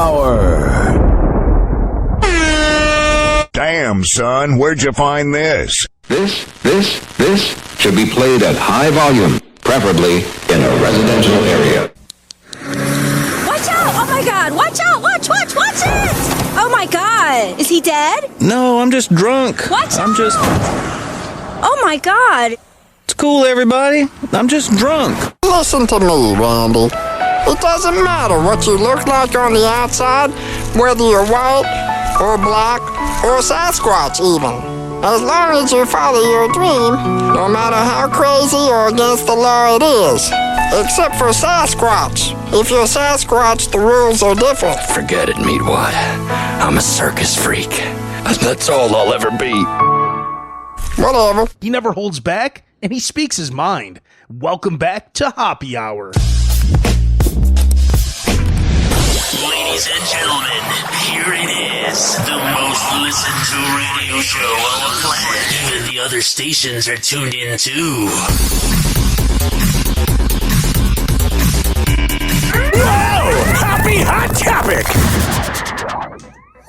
Hour. Damn, son, where'd you find this? This should be played at high volume, preferably in a residential area. Watch out! Oh my God! Watch out! Watch it! Oh my God! Is he dead? No, I'm just drunk. Watch out! Oh my God! It's cool, everybody. I'm just drunk. Listen to me, Randy. It doesn't matter what you look like on the outside, whether you're white or black or Sasquatch even. As long as you follow your dream, no matter how crazy or against the law it is. Except for Sasquatch. If you're Sasquatch, the rules are different. Forget it, Meatwad. I'm a circus freak. That's all I'll ever be. Whatever. He never holds back, and he speaks his mind. Welcome back to Hoppe Hour. Ladies and gentlemen, here it is. The most listened to radio show on the planet. Even the other stations are tuned in too. Whoa! Happy Hot Topic!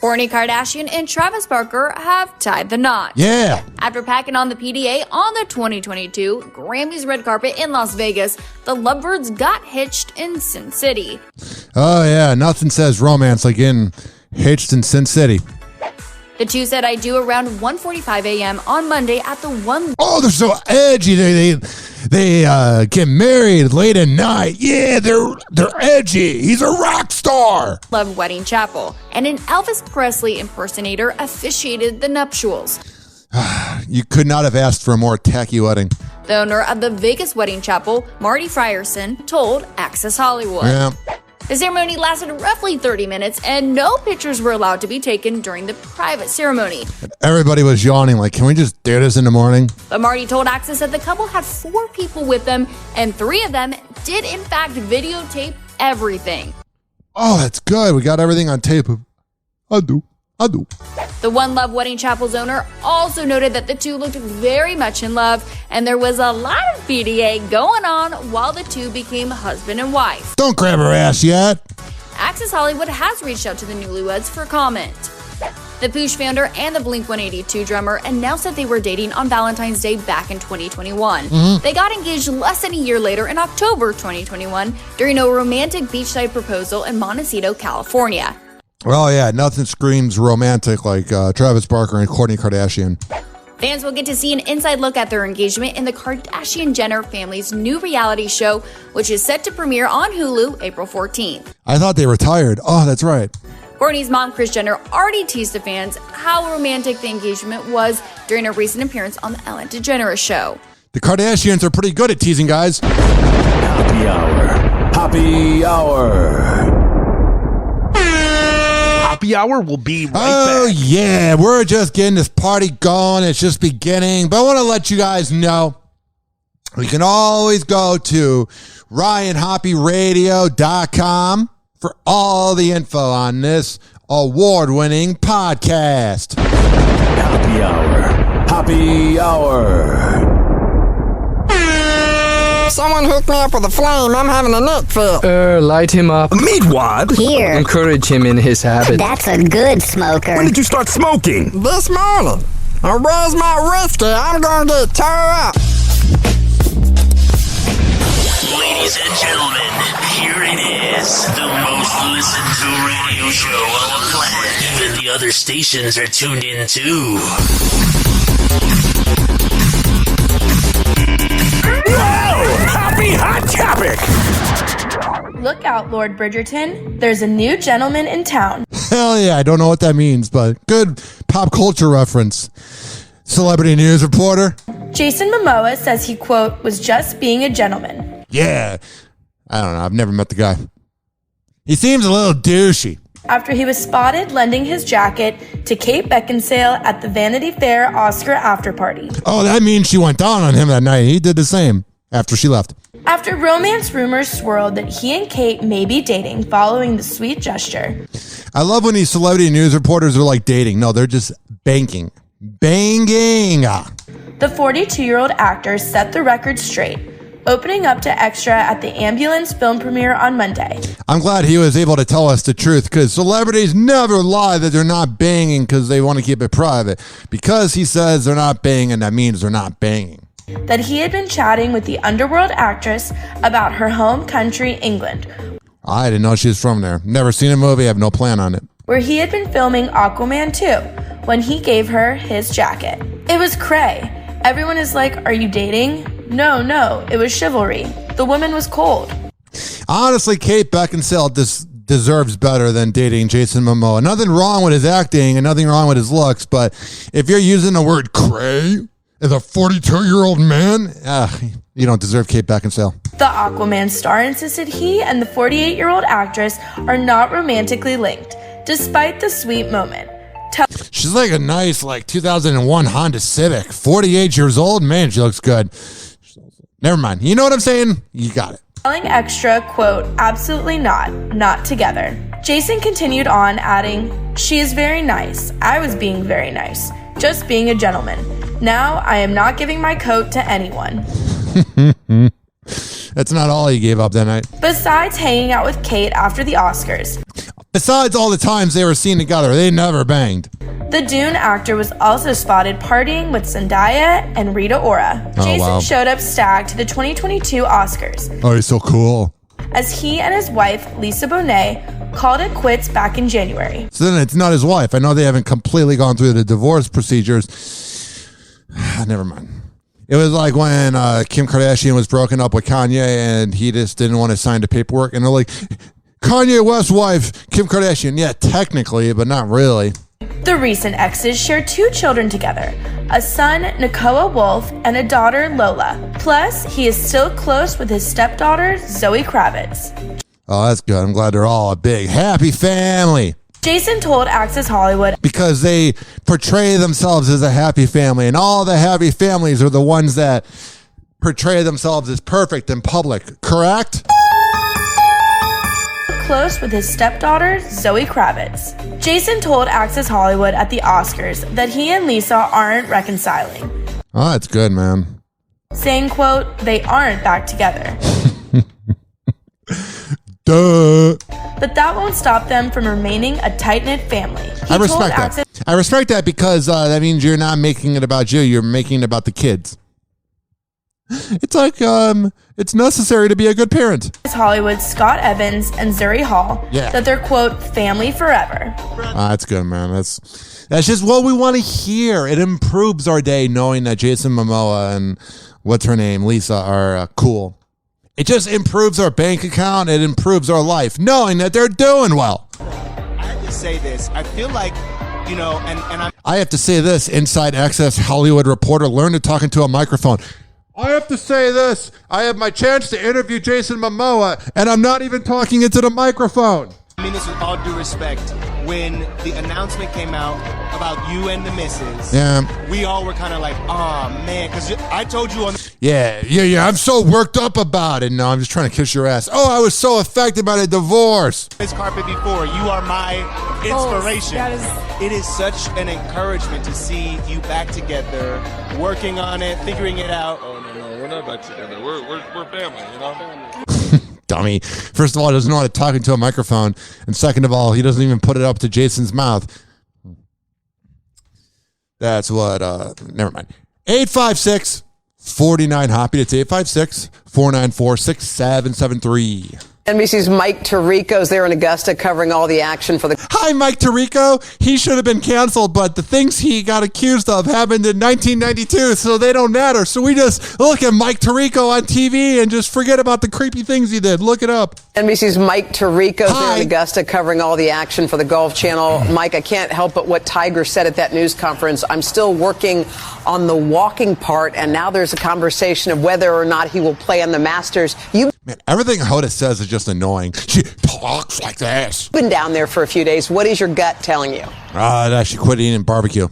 Kourtney Kardashian and Travis Barker have tied the knot. Yeah. After packing on the PDA on the 2022 Grammys red carpet in Las Vegas, the lovebirds got hitched in Sin City. Oh, yeah. Nothing says romance like getting hitched in Sin City. The two said I do around 1:45 a.m. on Monday at the one. Oh, they're so edgy. They get married late at night. Yeah, they're edgy. He's a rock star. Love Wedding Chapel, and an Elvis Presley impersonator officiated the nuptials. You could not have asked for a more tacky wedding. The owner of the Vegas Wedding Chapel, Marty Frierson, told Access Hollywood. Yeah. The ceremony lasted roughly 30 minutes, and no pictures were allowed to be taken during the private ceremony. Everybody was yawning like, can we just do this in the morning? But Marty told Access that the couple had 4 people with them, and 3 of them did in fact videotape everything. Oh, that's good. We got everything on tape. I do. The One Love Wedding Chapel's owner also noted that the two looked very much in love, and there was a lot of PDA going on while the two became husband and wife. Don't grab her ass yet. Access Hollywood has reached out to the newlyweds for comment. The Poosh founder and the Blink-182 drummer announced that they were dating on Valentine's Day back in 2021. They got engaged less than a year later in October 2021 during a romantic beachside proposal in Montecito, California. Well, yeah, nothing screams romantic like Travis Barker and Kourtney Kardashian. Fans will get to see an inside look at their engagement in the Kardashian-Jenner family's new reality show, which is set to premiere on Hulu April 14th. I thought they retired. Oh, that's right. Kourtney's mom, Kris Jenner, already teased the fans how romantic the engagement was during a recent appearance on the Ellen DeGeneres show. The Kardashians are pretty good at teasing guys. Hoppe Hour. Hoppe Hour. Hoppe Hour will be right back. Oh, yeah. We're just getting this party going. It's just beginning. But I want to let you guys know you can always go to RyanHoppeRadio.com for all the info on this award-winning podcast. Hoppe Hour. Hoppe Hour. Someone hook me up with a flame. I'm having a neck fit. Light him up. Meatwad? Here. Encourage him in his habit. That's a good smoker. When did you start smoking? This morning. Now, where's my whiskey? I'm gonna get tore up. Ladies and gentlemen, here it is. The most listened to radio show on the planet. Even the other stations are tuned in too. Whoa! Happy Hot Topic! Look out, Lord Bridgerton. There's a new gentleman in town. Hell yeah, I don't know what that means, but good pop culture reference. Celebrity news reporter. Jason Momoa says he, quote, was just being a gentleman. Yeah. I don't know. I've never met the guy. He seems a little douchey. After he was spotted lending his jacket to Kate Beckinsale at the Vanity Fair Oscar after party. Oh, that means she went down on him that night. He did the same after she left. After romance rumors swirled that he and Kate may be dating following the sweet gesture. I love when these celebrity news reporters are like dating. No, they're just banking. Banging. The 42-year-old actor set the record straight, opening up to Extra at the Ambulance film premiere on Monday. I'm glad he was able to tell us the truth, because celebrities never lie that they're not banging because they want to keep it private. Because he says they're not banging, that means they're not banging. That he had been chatting with the underworld actress about her home country, England. I didn't know she was from there. Never seen a movie, have no plan on it. Where he had been filming Aquaman 2 when he gave her his jacket. It was cray. Everyone is like, are you dating? No, it was chivalry. The woman was cold. Honestly, Kate Beckinsale deserves better than dating Jason Momoa. Nothing wrong with his acting and nothing wrong with his looks, but if you're using the word cray as a 42-year-old man, you don't deserve Kate Beckinsale. The Aquaman star insisted he and the 48-year-old actress are not romantically linked, despite the sweet moment. She's like a nice, 2001 Honda Civic. 48 years old, man, she looks good. Never mind. You know what I'm saying? You got it. Telling Extra, quote, absolutely not together. Jason continued on, adding, she is very nice. I was being very nice. Just being a gentleman. Now I am not giving my coat to anyone. That's not all he gave up that night. Besides hanging out with Kate after the Oscars. Besides all the times they were seen together, they never banged. The Dune actor was also spotted partying with Zendaya and Rita Ora. Jason showed up stacked to the 2022 Oscars. Oh, he's so cool. As he and his wife, Lisa Bonet, called it quits back in January. So then it's not his wife. I know they haven't completely gone through the divorce procedures. Never mind. It was like when Kim Kardashian was broken up with Kanye and he just didn't want to sign the paperwork. And they're like, Kanye West's wife, Kim Kardashian. Yeah, technically, but not really. The recent exes share 2 children together, a son, Nakoa Wolf, and a daughter, Lola. Plus, he is still close with his stepdaughter, Zoe Kravitz. Oh, that's good. I'm glad they're all a big, happy family. Jason told Access Hollywood, because they portray themselves as a happy family, and all the happy families are the ones that portray themselves as perfect in public, correct? Close with his stepdaughter, Zoe Kravitz. Jason told Access Hollywood at the Oscars that he and Lisa aren't reconciling. Oh, that's good, man. Saying, quote, they aren't back together. Duh. But that won't stop them from remaining a tight-knit family. I respect that. I respect that because that means you're not making it about you. You're making it about the kids. It's like it's necessary to be a good parent. Hollywood's Scott Evans and Zuri Hall that they're, quote, family forever. That's good, man. That's just what we want to hear. It improves our day knowing that Jason Momoa and what's her name, Lisa, are cool. It just improves our bank account. It improves our life knowing that they're doing well. I have to say this. I feel like, I have to say this, Inside Access Hollywood reporter. Learn to talk into a microphone. I have to say this. I have my chance to interview Jason Momoa, and I'm not even talking into the microphone. I mean this with all due respect. When the announcement came out about you and the missus, we all were kind of like, oh man, because I told you on Yeah, I'm so worked up about it. No, I'm just trying to kiss your ass. Oh, I was so affected by the divorce. this carpet before, you are my inspiration. It is such an encouragement to see you back together, working on it, figuring it out. Oh no, we're not back together. We're family, you know? Dummy. First of all, he doesn't know how to talk into a microphone. And second of all, he doesn't even put it up to Jason's mouth. That's what, never mind. 856-49-HOPPE. It's 856-494-6773. NBC's Mike Tirico's there in Augusta covering all the action for the... Hi, Mike Tirico. He should have been canceled, but the things he got accused of happened in 1992, so they don't matter. So we just look at Mike Tirico on TV and just forget about the creepy things he did. Look it up. NBC's Mike Tirico's there in Augusta covering all the action for the Golf Channel. Mike, I can't help but what Tiger said at that news conference. I'm still working on the walking part, and now there's a conversation of whether or not he will play on the Masters. Man, everything Hoda says is just annoying. She talks like this. You've been down there for a few days. What is your gut telling you? That she quit eating barbecue.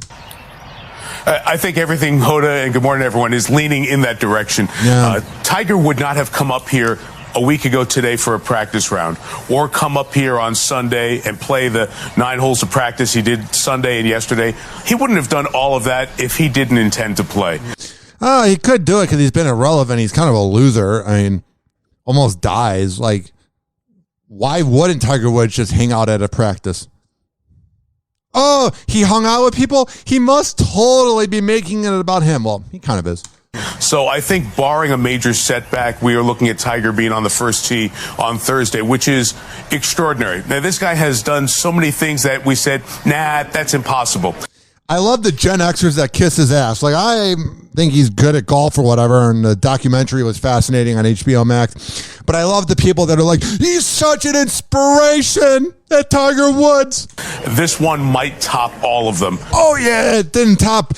I think everything Hoda, and good morning everyone, is leaning in that direction. Yeah. Tiger would not have come up here a week ago today for a practice round, or come up here on Sunday and play the 9 holes of practice he did Sunday and yesterday. He wouldn't have done all of that if he didn't intend to play. Oh, he could do it because he's been irrelevant. He's kind of a loser. I mean, almost dies. Like, why wouldn't Tiger Woods just hang out at a practice? Oh, he hung out with people? He must totally be making it about him. Well, he kind of is. So I think barring a major setback, we are looking at Tiger being on the first tee on Thursday, which is extraordinary. Now, this guy has done so many things that we said, nah, that's impossible. I love the Gen Xers that kiss his ass. Like, I think he's good at golf or whatever, and the documentary was fascinating on HBO Max. But I love the people that are like, he's such an inspiration, that Tiger Woods. This one might top all of them. Oh, yeah, it didn't top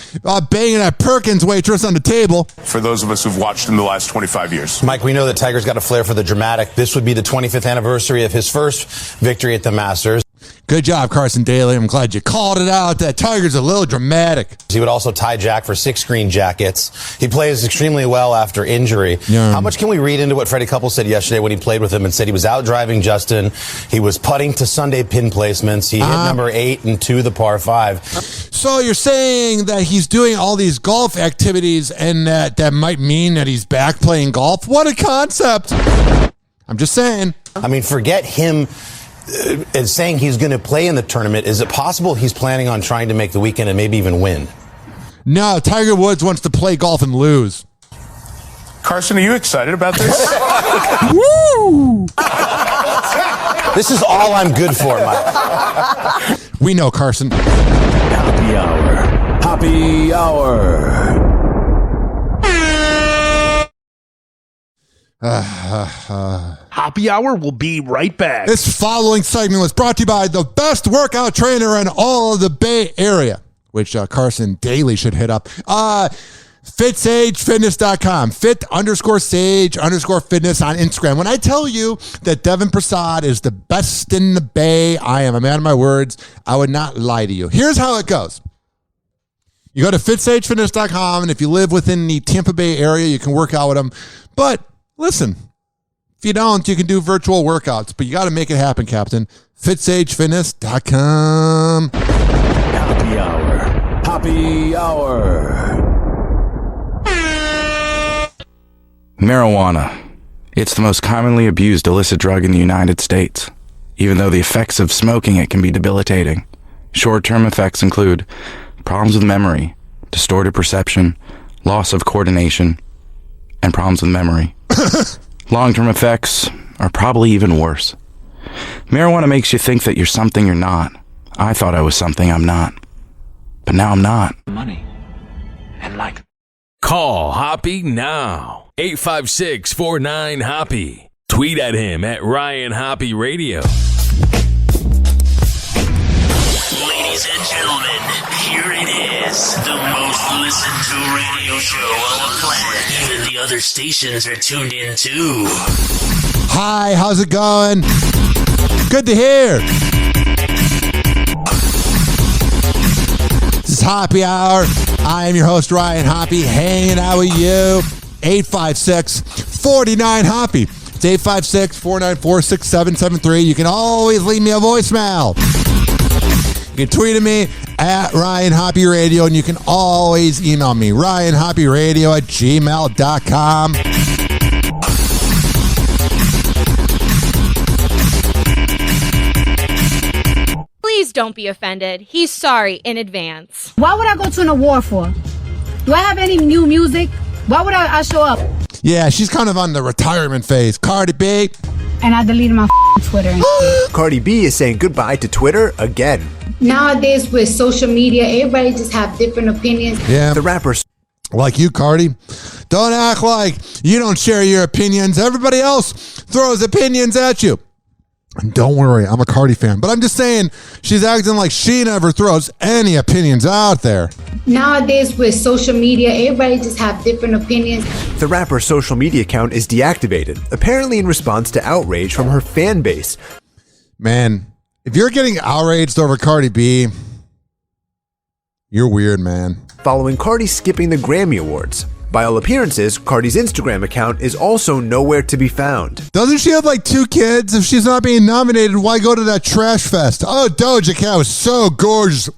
banging that Perkins waitress on the table. For those of us who've watched him the last 25 years. Mike, we know that Tiger's got a flair for the dramatic. This would be the 25th anniversary of his first victory at the Masters. Good job, Carson Daly. I'm glad you called it out. That Tiger's a little dramatic. He would also tie Jack for 6 green jackets. He plays extremely well after injury. Yeah. How much can we read into what Freddie Couples said yesterday when he played with him and said he was out driving Justin? He was putting to Sunday pin placements. He hit number 8 and 2, the par 5. So you're saying that he's doing all these golf activities and that might mean that he's back playing golf? What a concept. I'm just saying. I mean, forget him is saying he's going to play in the tournament. Is it possible he's planning on trying to make the weekend and maybe even win? No, Tiger Woods wants to play golf and lose. Carson, are you excited about this? Woo! This is all I'm good for, Mike. We know, Carson. Hoppe Hour. Hoppe Hour. Hoppe Hour will be right back. This following segment was brought to you by the best workout trainer in all of the Bay Area, which Carson Daly should hit up. FitSageFitness.com. Fit_Sage_Fitness on Instagram. When I tell you that Devin Prasad is the best in the Bay, I am a man of my words. I would not lie to you. Here's how it goes. You go to FitSageFitness.com, and if you live within the Tampa Bay area, you can work out with them. But listen, if you don't, you can do virtual workouts, but you got to make it happen, Captain. FitSageFitness.com. Hoppe Hour. Hoppe Hour. Marijuana. It's the most commonly abused illicit drug in the United States. Even though the effects of smoking it can be debilitating. Short-term effects include problems with memory, distorted perception, loss of coordination, and problems with memory. Long-term effects are probably even worse. Marijuana makes you think that you're something you're not. I thought I was something I'm not. But now I'm not. Money. And like. Call Hoppe now. 856-49-HOPPE. Tweet at him at Ryan Hoppe Radio. Ladies and gentlemen, here it is. The most listened to radio show on the planet. Even the other stations are tuned in too. Hi, how's it going? Good to hear. This is Hoppe Hour. I am your host, Ryan Hoppe, hanging out with you. 856-49-HOPPE. It's 856-494-6773. You can always leave me a voicemail. You can tweet at me at Ryan Hoppe Radio, and you can always email me, ryanhopperadio@gmail.com. Please don't be offended. He's sorry in advance. Why would I go to an award for? Do I have any new music? Why would I show up? Yeah, she's kind of on the retirement phase. Cardi B. And I deleted my Twitter. Cardi B is saying goodbye to Twitter again. Nowadays with social media, everybody just have different opinions. Yeah. The rappers. Like you, Cardi. Don't act like you don't share your opinions. Everybody else throws opinions at you. And don't worry, I'm a Cardi fan. But I'm just saying, she's acting like she never throws any opinions out there. Nowadays with social media, everybody just have different opinions. The rapper's social media account is deactivated, apparently in response to outrage from her fan base. Man, if you're getting outraged over Cardi B, you're weird, man. Following Cardi skipping the Grammy Awards. By all appearances, Cardi's Instagram account is also nowhere to be found. Doesn't she have like 2 kids? If she's not being nominated, why go to that trash fest? Oh, Doja Cat was so gorgeous.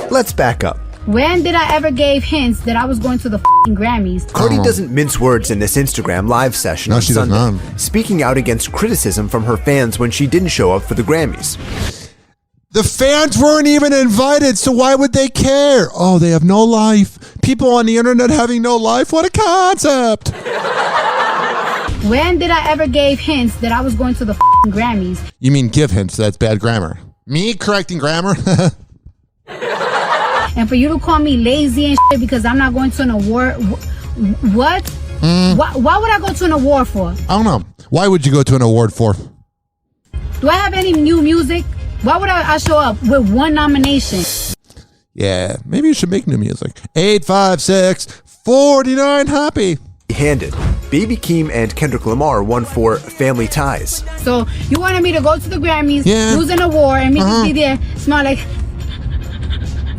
Let's back up. When did I ever give hints that I was going to the f***ing Grammys? Cardi doesn't mince words in this Instagram live session on she does Sunday, not. speaking out against criticism from her fans when she didn't show up for the Grammys. The fans weren't even invited, so why would they care? Oh, they have no life. People on the internet having no life? What a concept. When did I ever give hints that I was going to the f***ing Grammys? You mean give hints? That's bad grammar. Me correcting grammar? And for you to call me lazy and shit because I'm not going to an award, what? Why would I go to an award for? I don't know. Why would you go to an award for? Do I have any new music? Why would I show up with one nomination? Yeah, maybe you should make new music. 856-49 Hoppe. Handed. Baby Keem and Kendrick Lamar won for Family Ties. So you wanted me to go to the Grammys, Yeah. lose an award, and me just be there, smile like,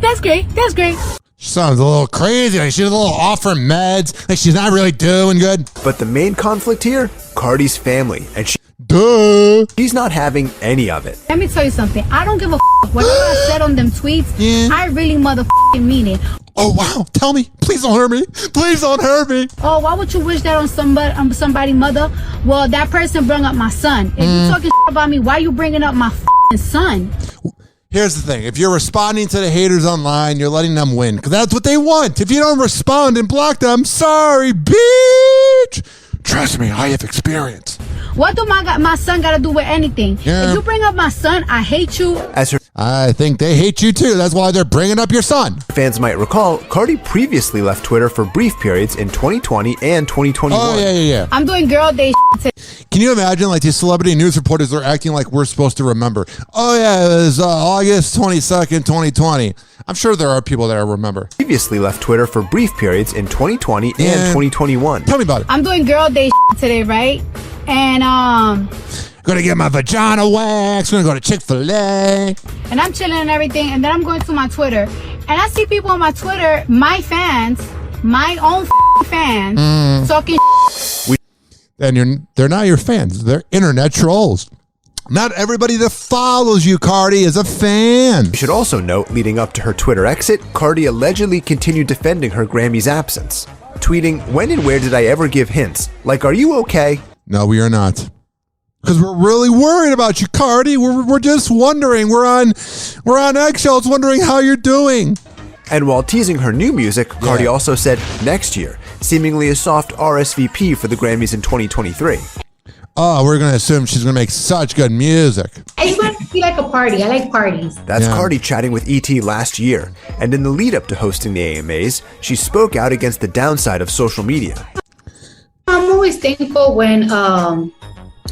that's great, that's great. She sounds a little crazy. Like she's a little off her meds. Like she's not really doing good. But the main conflict here, Cardi's family, and she's not having any of it. Let me tell you something. I don't give a whatever I said on them tweets. I really motherfucking mean it. Oh wow! Tell me, please don't hurt me. Please don't hurt me. Oh, why would you wish that on somebody mother? Well, that person brought up my son. If you talking about me, why you bringing up my son? Here's the thing. If you're responding to the haters online, you're letting them win. Because that's what they want. If you don't respond and block them, sorry, bitch. Trust me, I have experience. What do my son got to do with anything? Yeah. If you bring up my son, I hate you. I think they hate you too. That's why they're bringing up your son. Fans might recall, Cardi previously left Twitter for brief periods in 2020 and 2021. Oh, yeah. I'm doing girl day Can you imagine, like, these celebrity news reporters are acting like we're supposed to remember? Oh, yeah, it was August 22nd, 2020. I'm sure there are people that remember. Previously left Twitter for brief periods in 2020 and 2021. Tell me about it. I'm doing girl day today, right? And gonna get my vagina waxed. Gonna go to Chick-fil-A. And I'm chilling and everything. And then I'm going to my Twitter. And I see people on my Twitter, my fans, my own fans, talking And they're not your fans. They're internet trolls. Not everybody that follows you, Cardi, is a fan. You should also note, leading up to her Twitter exit, Cardi allegedly continued defending her Grammys absence, tweeting, "When and where did I ever give hints? Like, are you okay?" No, we are not. Because we're really worried about you, Cardi. We're just wondering. We're on eggshells wondering how you're doing. And while teasing her new music, Cardi also said next year, seemingly a soft RSVP for the Grammys in 2023. Oh, we're going to assume she's going to make such good music. I just want to be like a party. I like parties. That's Cardi chatting with E.T. last year. And in the lead up to hosting the AMAs, she spoke out against the downside of social media. I'm always thankful when I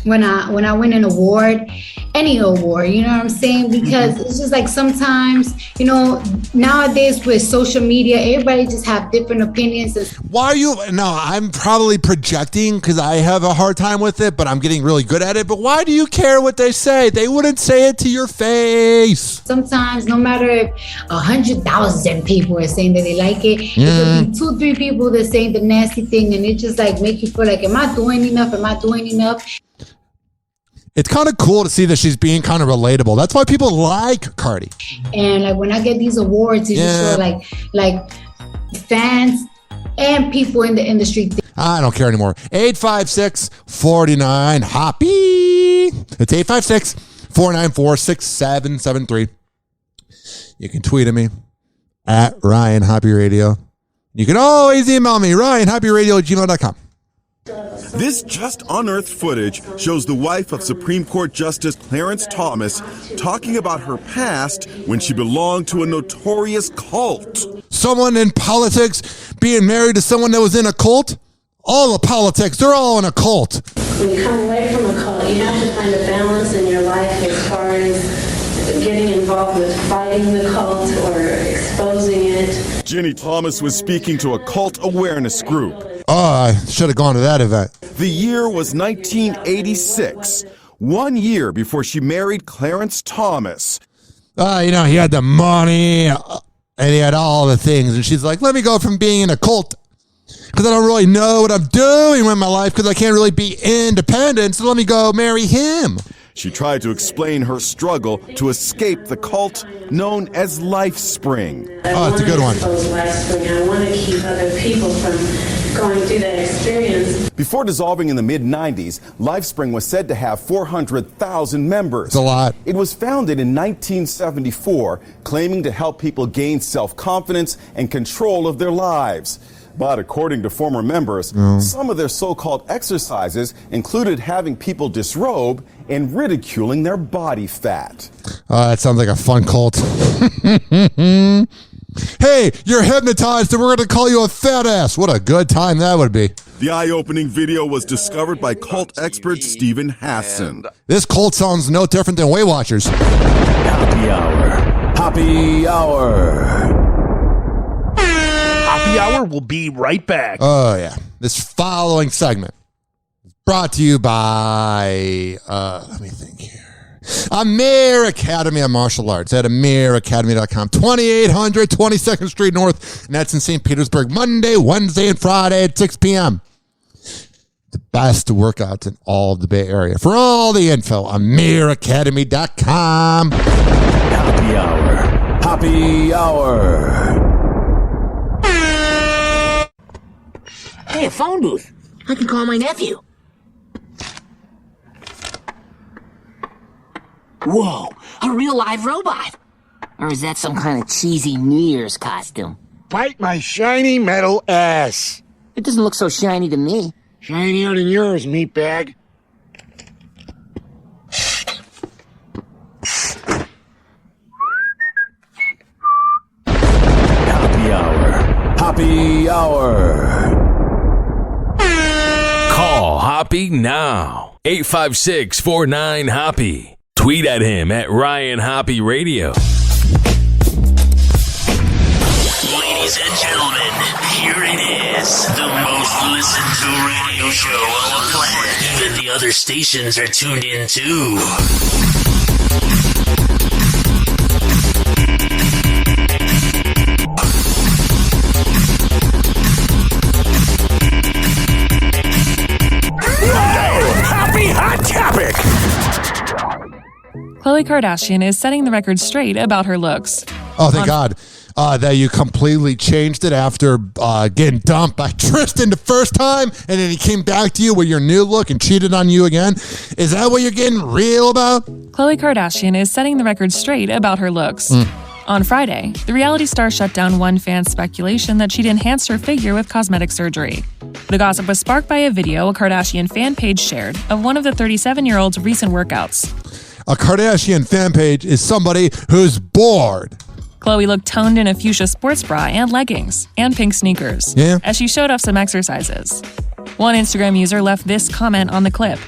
win an award, any award, you know what I'm saying? Because it's just like sometimes, you know, nowadays with social media, everybody just have different opinions. Why are you? No, I'm probably projecting because I have a hard time with it, but I'm getting really good at it. But why do you care what they say? They wouldn't say it to your face. Sometimes, no matter if 100,000 people are saying that they like it, it could be 2-3 people that saying the nasty thing, and it just like make you feel like, am I doing enough? Am I doing enough? It's kind of cool to see that she's being kind of relatable. That's why people like Cardi. And like when I get these awards, it's just feel like fans and people in the industry. I don't care anymore. 856-49 Hoppe. It's 856-494-6773. You can tweet at me at Ryan Hoppe Radio. You can always email me, RyanHoppeRadio@gmail.com. This just unearthed footage shows the wife of Supreme Court Justice Clarence Thomas talking about her past when she belonged to a notorious cult. Someone in politics being married to someone that was in a cult? All the politics, they're all in a cult. When you come away from a cult, you have to find a balance in your life as far as getting involved with fighting the cult or exposing it. Ginny Thomas was speaking to a cult awareness group. Oh, I should have gone to that event. The year was 1986, 1 year before she married Clarence Thomas. You know, he had the money and he had all the things. And she's like, let me go from being in a cult because I don't really know what I'm doing with my life because I can't really be independent. So let me go marry him. She tried to explain her struggle to escape the cult known as LifeSpring. Oh, that's a good one. I want to keep other people from going through that experience. Before dissolving in the mid-90s, LifeSpring was said to have 400,000 members. It's a lot. It was founded in 1974, claiming to help people gain self-confidence and control of their lives. But according to former members, some of their so-called exercises included having people disrobe and ridiculing their body fat. That sounds like a fun cult. Hey, you're hypnotized and we're going to call you a fat ass. What a good time that would be. The eye-opening video was discovered by cult expert Stephen Hassan. This cult sounds no different than Weight Watchers. Happy Hour. Happy Hour. Happy Hour will be right back. Oh, yeah. This following segment is brought to you by, let me think here. Amir Academy of Martial Arts at amiracademy.com. 2800 22nd Street North, and that's in St. Petersburg, Monday, Wednesday, and Friday at 6 p.m. The best workouts in all of the Bay Area. For all the info, amiracademy.com. Happy Hour. Happy Hour. Hey, a phone booth. I can call my nephew. Whoa, a real live robot. Or is that some kind of cheesy New Year's costume? Bite my shiny metal ass. It doesn't look so shiny to me. Shinier than yours, meatbag. Happy Hour. Happy Hour. Call Hoppe now. 856-49-HOPPE. Tweet at him at Ryan Hoppe Radio. Ladies and gentlemen, here it is. The most listened to radio show on the planet. Even the other stations are tuned in too. Happy Hot Topic! Khloe Kardashian is setting the record straight about her looks. Oh, thank God that you completely changed it after getting dumped by Tristan the first time, and then he came back to you with your new look and cheated on you again. Is that what you're getting real about? Khloe Kardashian is setting the record straight about her looks. On Friday, the reality star shut down one fan's speculation that she'd enhanced her figure with cosmetic surgery. The gossip was sparked by a video a Kardashian fan page shared of one of the 37-year-old's recent workouts. A Kardashian fan page is somebody who's bored. Khloe looked toned in a fuchsia sports bra and leggings, and pink sneakers, as she showed off some exercises. One Instagram user left this comment on the clip.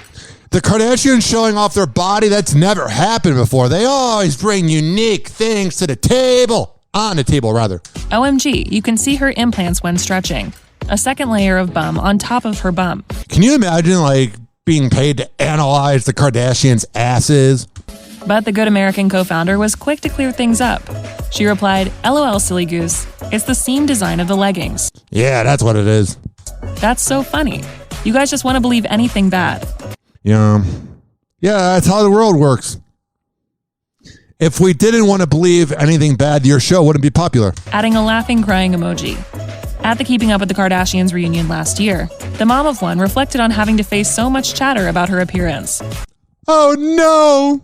The Kardashians showing off their body, that's never happened before. They always bring unique things to the table. On the table, rather. OMG, you can see her implants when stretching. A second layer of bum on top of her bum. Can you imagine, being paid to analyze the Kardashians' asses? But the Good American co-founder was quick to clear things up. She replied, LOL, silly goose. It's the seam design of the leggings. Yeah, that's what it is. That's so funny. You guys just want to believe anything bad. Yeah, that's how the world works. If we didn't want to believe anything bad, your show wouldn't be popular. Adding a laughing, crying emoji. At the Keeping Up with the Kardashians reunion last year, the mom of one reflected on having to face so much chatter about her appearance. Oh no!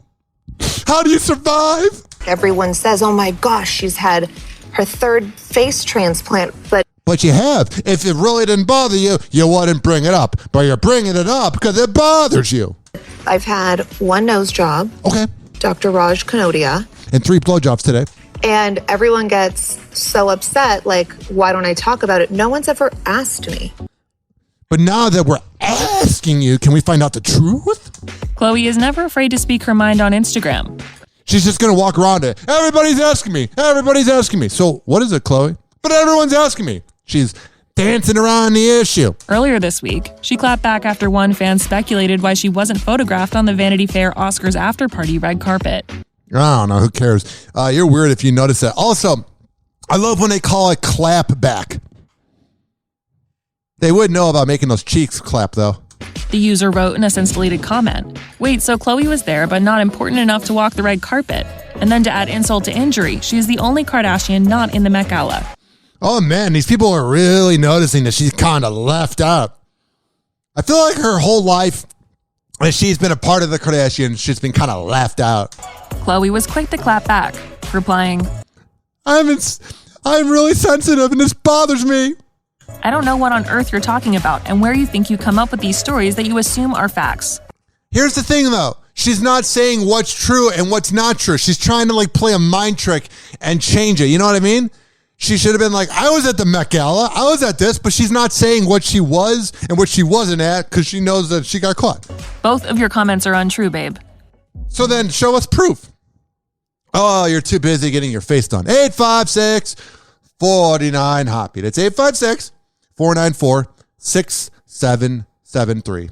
How do you survive? Everyone says, oh my gosh, she's had her third face transplant, but you have. If it really didn't bother you, you wouldn't bring it up. But you're bringing it up because it bothers you. I've had one nose job. Okay. Dr. Raj Kanodia. And 3 blowjobs today. And everyone gets so upset, why don't I talk about it? No one's ever asked me. But now that we're asking you, can we find out the truth? Khloe is never afraid to speak her mind on Instagram. She's just going to walk around it. Everybody's asking me. Everybody's asking me. So what is it, Khloe? But everyone's asking me. She's dancing around the issue. Earlier this week, she clapped back after one fan speculated why she wasn't photographed on the Vanity Fair Oscars after-party red carpet. I don't know. Who cares? You're weird if you notice that. Also, I love when they call it clap back. They would know about making those cheeks clap, though. The user wrote in a since-deleted comment. Wait, so Khloe was there, but not important enough to walk the red carpet. And then to add insult to injury, she is the only Kardashian not in the Met Gala. Oh man, these people are really noticing that she's kind of left out. I feel like her whole life, as she's been a part of the Kardashians, she's been kind of left out. Khloe was quick to clap back, replying, I'm really sensitive and this bothers me. I don't know what on earth you're talking about and where you think you come up with these stories that you assume are facts. Here's the thing though. She's not saying what's true and what's not true. She's trying to like play a mind trick and change it. You know what I mean? She should have been like, I was at the Met Gala. I was at this, but she's not saying what she was and what she wasn't at because she knows that she got caught. Both of your comments are untrue, babe. So then show us proof. Oh, you're too busy getting your face done. 856-49-HOPPY. That's 856-494-6773.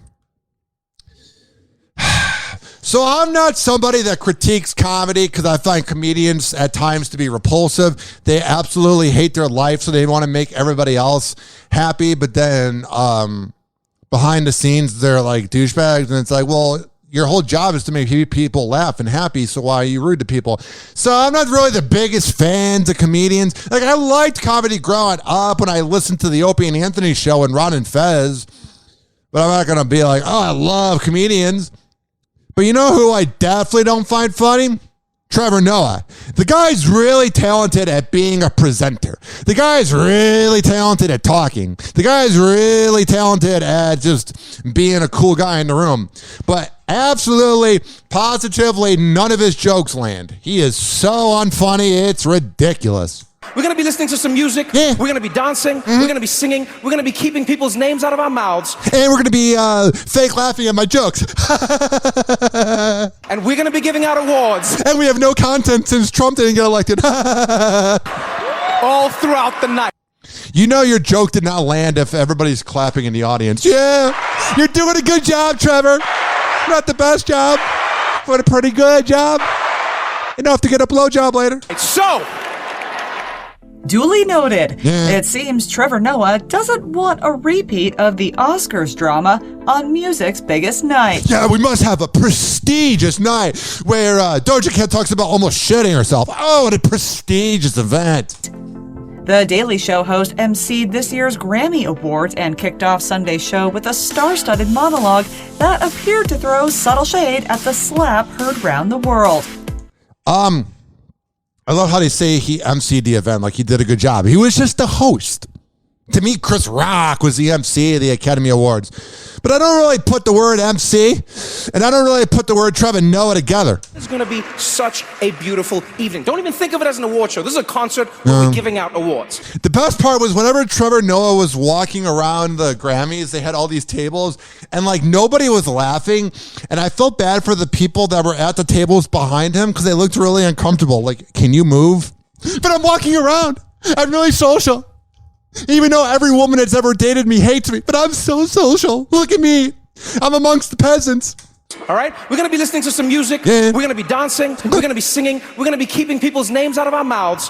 So I'm not somebody that critiques comedy because I find comedians at times to be repulsive. They absolutely hate their life, so they want to make everybody else happy. But then behind the scenes, they're like douchebags. And it's like, well, your whole job is to make people laugh and happy, so why are you rude to people? So I'm not really the biggest fan of comedians. Like, I liked comedy growing up when I listened to the Opie and Anthony show and Ron and Fez. But I'm not going to be like, oh, I love comedians. But you know who I definitely don't find funny? Trevor Noah. The guy's really talented at being a presenter. The guy's really talented at talking. The guy's really talented at just being a cool guy in the room. But absolutely, positively, none of his jokes land. He is so unfunny, it's ridiculous. We're going to be listening to some music. Yeah. We're going to be dancing. Mm-hmm. We're going to be singing. We're going to be keeping people's names out of our mouths. And we're going to be fake laughing at my jokes. And we're going to be giving out awards. And we have no content since Trump didn't get elected. All throughout the night. You know your joke did not land if everybody's clapping in the audience. Yeah, you're doing a good job, Trevor. Not the best job, but a pretty good job. Enough to get a blowjob later. So... Duly noted. It seems Trevor Noah doesn't want a repeat of the Oscars drama on music's biggest night. Yeah, we must have a prestigious night where Doja Cat talks about almost shitting herself. Oh, what a prestigious event. The Daily Show host emceed this year's Grammy Awards and kicked off Sunday's show with a star-studded monologue that appeared to throw subtle shade at the slap heard round the world. I love how they say he emceed the event, like he did a good job. He was just the host. To me, Chris Rock was the MC of the Academy Awards. But I don't really put the word MC, and I don't really put the word Trevor Noah together. It's going to be such a beautiful evening. Don't even think of it as an award show. This is a concert where we're giving out awards. The best part was whenever Trevor Noah was walking around the Grammys, they had all these tables, and like nobody was laughing. And I felt bad for the people that were at the tables behind him because they looked really uncomfortable. Like, can you move? But I'm walking around. I'm really social. Even though every woman that's ever dated me hates me, but I'm so social. Look at me. I'm amongst the peasants. All right? We're going to be listening to some music. Yeah. We're going to be dancing. We're going to be singing. We're going to be keeping people's names out of our mouths.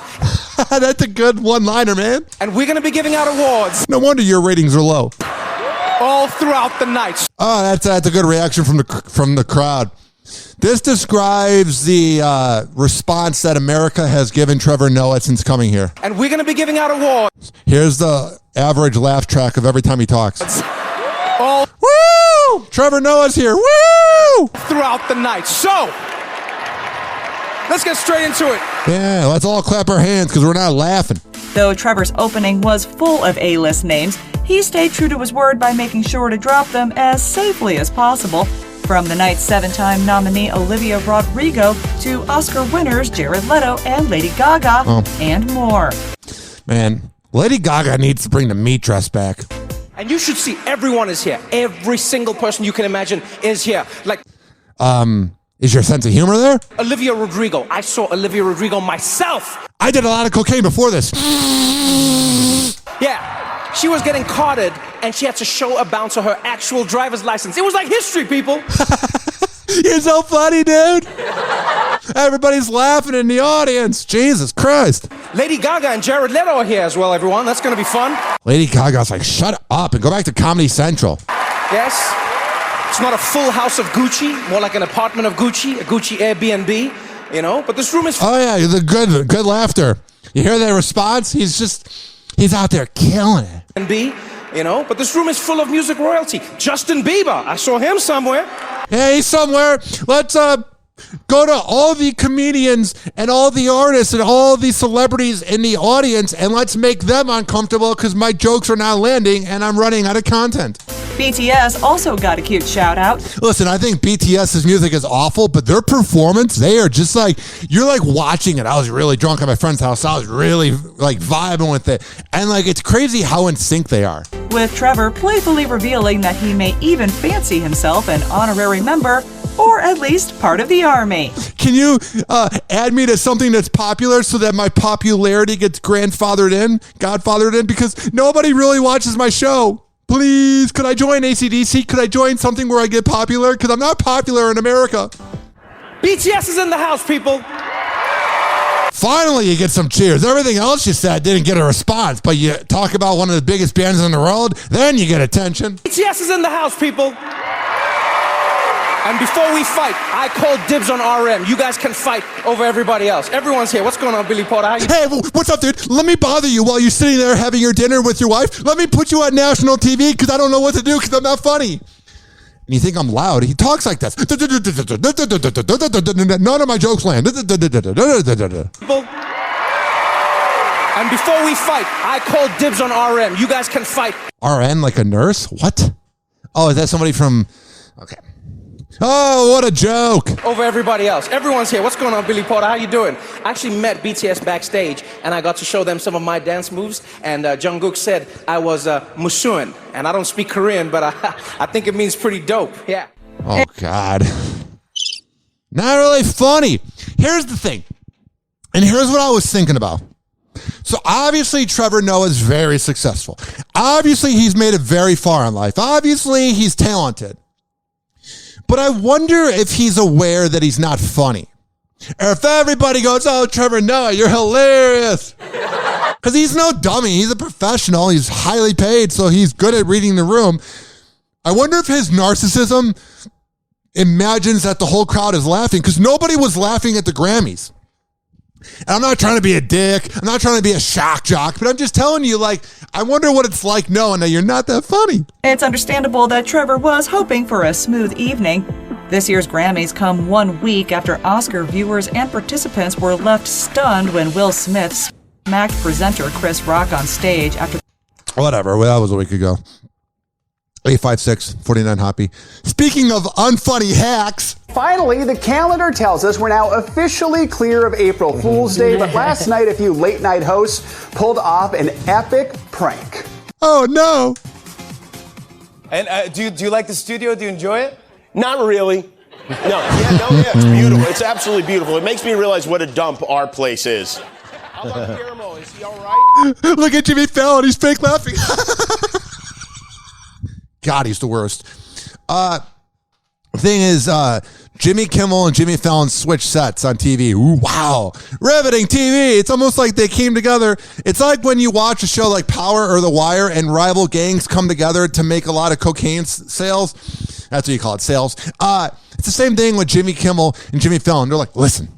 That's a good one-liner, man. And we're going to be giving out awards. No wonder your ratings are low. All throughout the night. Oh, that's a good reaction from the crowd. This describes the response that America has given Trevor Noah since coming here. And we're going to be giving out awards. Here's the average laugh track of every time he talks. All Woo! Trevor Noah's here. Woo! Throughout the night. So, let's get straight into it. Yeah, let's all clap our hands because we're not laughing. Though Trevor's opening was full of A-list names, he stayed true to his word by making sure to drop them as safely as possible. From the night's 7-time nominee Olivia Rodrigo to Oscar winners Jared Leto and Lady Gaga and more. Man, Lady Gaga needs to bring the meat dress back. And you should see everyone is here. Every single person you can imagine is here. Like, is your sense of humor there? Olivia Rodrigo. I saw Olivia Rodrigo myself. I did a lot of cocaine before this. Yeah. She was getting carded, and she had to show a bouncer her actual driver's license. It was like history, people. You're so funny, dude. Everybody's laughing in the audience. Jesus Christ. Lady Gaga and Jared Leto are here as well, everyone. That's going to be fun. Lady Gaga's like, shut up and go back to Comedy Central. Yes. It's not a full house of Gucci, more like an apartment of Gucci, a Gucci Airbnb, you know? But this room is... Oh, yeah, the good laughter. You hear that response? He's out there killing it. You know? But this room is full of music royalty. Justin Bieber, I saw him somewhere. Yeah, he's somewhere. Let's go to all the comedians and all the artists and all the celebrities in the audience and let's make them uncomfortable because my jokes are not landing and I'm running out of content. BTS also got a cute shout out. Listen, I think BTS's music is awful, but their performance, they are just like, you're like watching it. I was really drunk at my friend's house. I was really like vibing with it. And like, it's crazy how in sync they are. With Trevor playfully revealing that he may even fancy himself an honorary member or at least part of the army. Can you add me to something that's popular so that my popularity gets godfathered in? Because nobody really watches my show. Please, could I join AC/DC? Could I join something where I get popular? Because I'm not popular in America. BTS is in the house, people. Finally, you get some cheers. Everything else you said didn't get a response, but you talk about one of the biggest bands in the world, then you get attention. BTS is in the house, people. And before we fight, I call dibs on RM. You guys can fight over everybody else. Everyone's here. What's going on, Billy Porter? Hey, what's up, dude? Let me bother you while you're sitting there having your dinner with your wife. Let me put you on national TV because I don't know what to do because I'm not funny. And you think I'm loud. He talks like this. None of my jokes land. And before we fight, I call dibs on RM. You guys can fight. RN like a nurse? What? Oh, is that somebody from... Okay. Oh, what a joke. Over everybody else. Everyone's here. What's going on, Billy Porter? How you doing? I actually met BTS backstage, and I got to show them some of my dance moves, and Jungkook said I was Musun, and I don't speak Korean, but I think it means pretty dope. Yeah. Oh, God. Not really funny. Here's the thing, and here's what I was thinking about. So obviously Trevor Noah is very successful. Obviously he's made it very far in life. Obviously he's talented. But I wonder if he's aware that he's not funny. Or if everybody goes, oh, Trevor Noah, you're hilarious. Because he's no dummy. He's a professional. He's highly paid, so he's good at reading the room. I wonder if his narcissism imagines that the whole crowd is laughing, because nobody was laughing at the Grammys. And I'm not trying to be a dick. I'm not trying to be a shock jock, but I'm just telling you, like, I wonder what it's like knowing that you're not that funny. It's understandable that Trevor was hoping for a smooth evening. This year's Grammys come 1 week after Oscar viewers and participants were left stunned when Will Smith smacked presenter Chris Rock on stage after... Whatever, well, that was a week ago. 856-49 Hoppe. Speaking of unfunny hacks... Finally, the calendar tells us we're now officially clear of April Fool's Day, but last night a few late-night hosts pulled off an epic prank. Oh, no. And do you like the studio? Do you enjoy it? Not really. No, it's beautiful. It's absolutely beautiful. It makes me realize what a dump our place is. How about Guillermo? Is he all right? Look at Jimmy Fallon. He's fake laughing. God, he's the worst. Thing is, Jimmy Kimmel and Jimmy Fallon switched sets on TV. Ooh, wow. Riveting TV. It's almost like they came together. It's like when you watch a show like Power or The Wire and rival gangs come together to make a lot of cocaine sales. That's what you call it, sales. It's the same thing with Jimmy Kimmel and Jimmy Fallon. They're like, listen,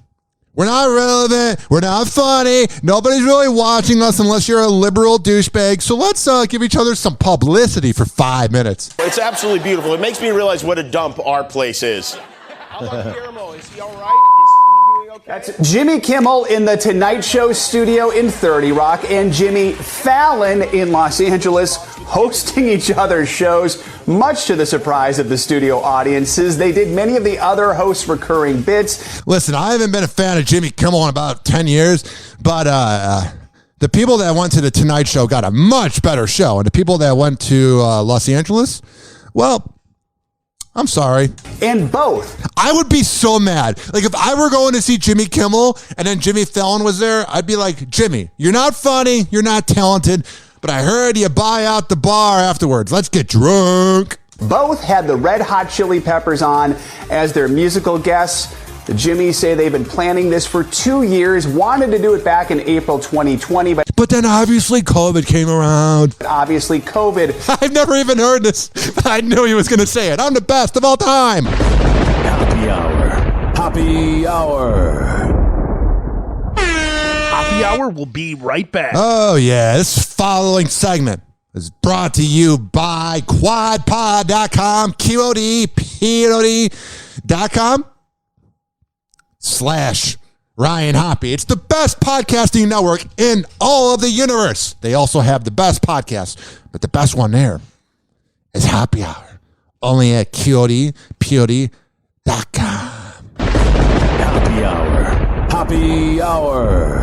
we're not relevant. We're not funny. Nobody's really watching us unless you're a liberal douchebag. So let's give each other some publicity for 5 minutes. It's absolutely beautiful. It makes me realize what a dump our place is. How about Guillermo? Is he all right? Is he doing okay? That's Jimmy Kimmel in the Tonight Show studio in 30 Rock and Jimmy Fallon in Los Angeles hosting each other's shows, much to the surprise of the studio audiences. They did many of the other hosts' recurring bits. Listen, I haven't been a fan of Jimmy Kimmel in about 10 years, but the people that went to the Tonight Show got a much better show. And the people that went to Los Angeles, well, I'm sorry. And both. I would be so mad. Like, if I were going to see Jimmy Kimmel and then Jimmy Fallon was there, I'd be like, Jimmy, you're not funny, you're not talented, but I heard you buy out the bar afterwards. Let's get drunk. Both had the Red Hot Chili Peppers on as their musical guests. The Jimmys say they've been planning this for 2 years, wanted to do it back in April 2020, but then obviously COVID came around. Obviously COVID. I've never even heard this. I knew he was going to say it. I'm the best of all time. Happy Hour. Happy Hour. Hoppe Hour will be right back. Oh, yeah. This following segment is brought to you by quadpod.com, QODPOD.com /Ryan Hoppe. It's the best podcasting network in all of the universe. They also have the best podcast, but the best one there is Hoppe Hour. Only at QODPOD.com. Happy Hour. Happy Hour.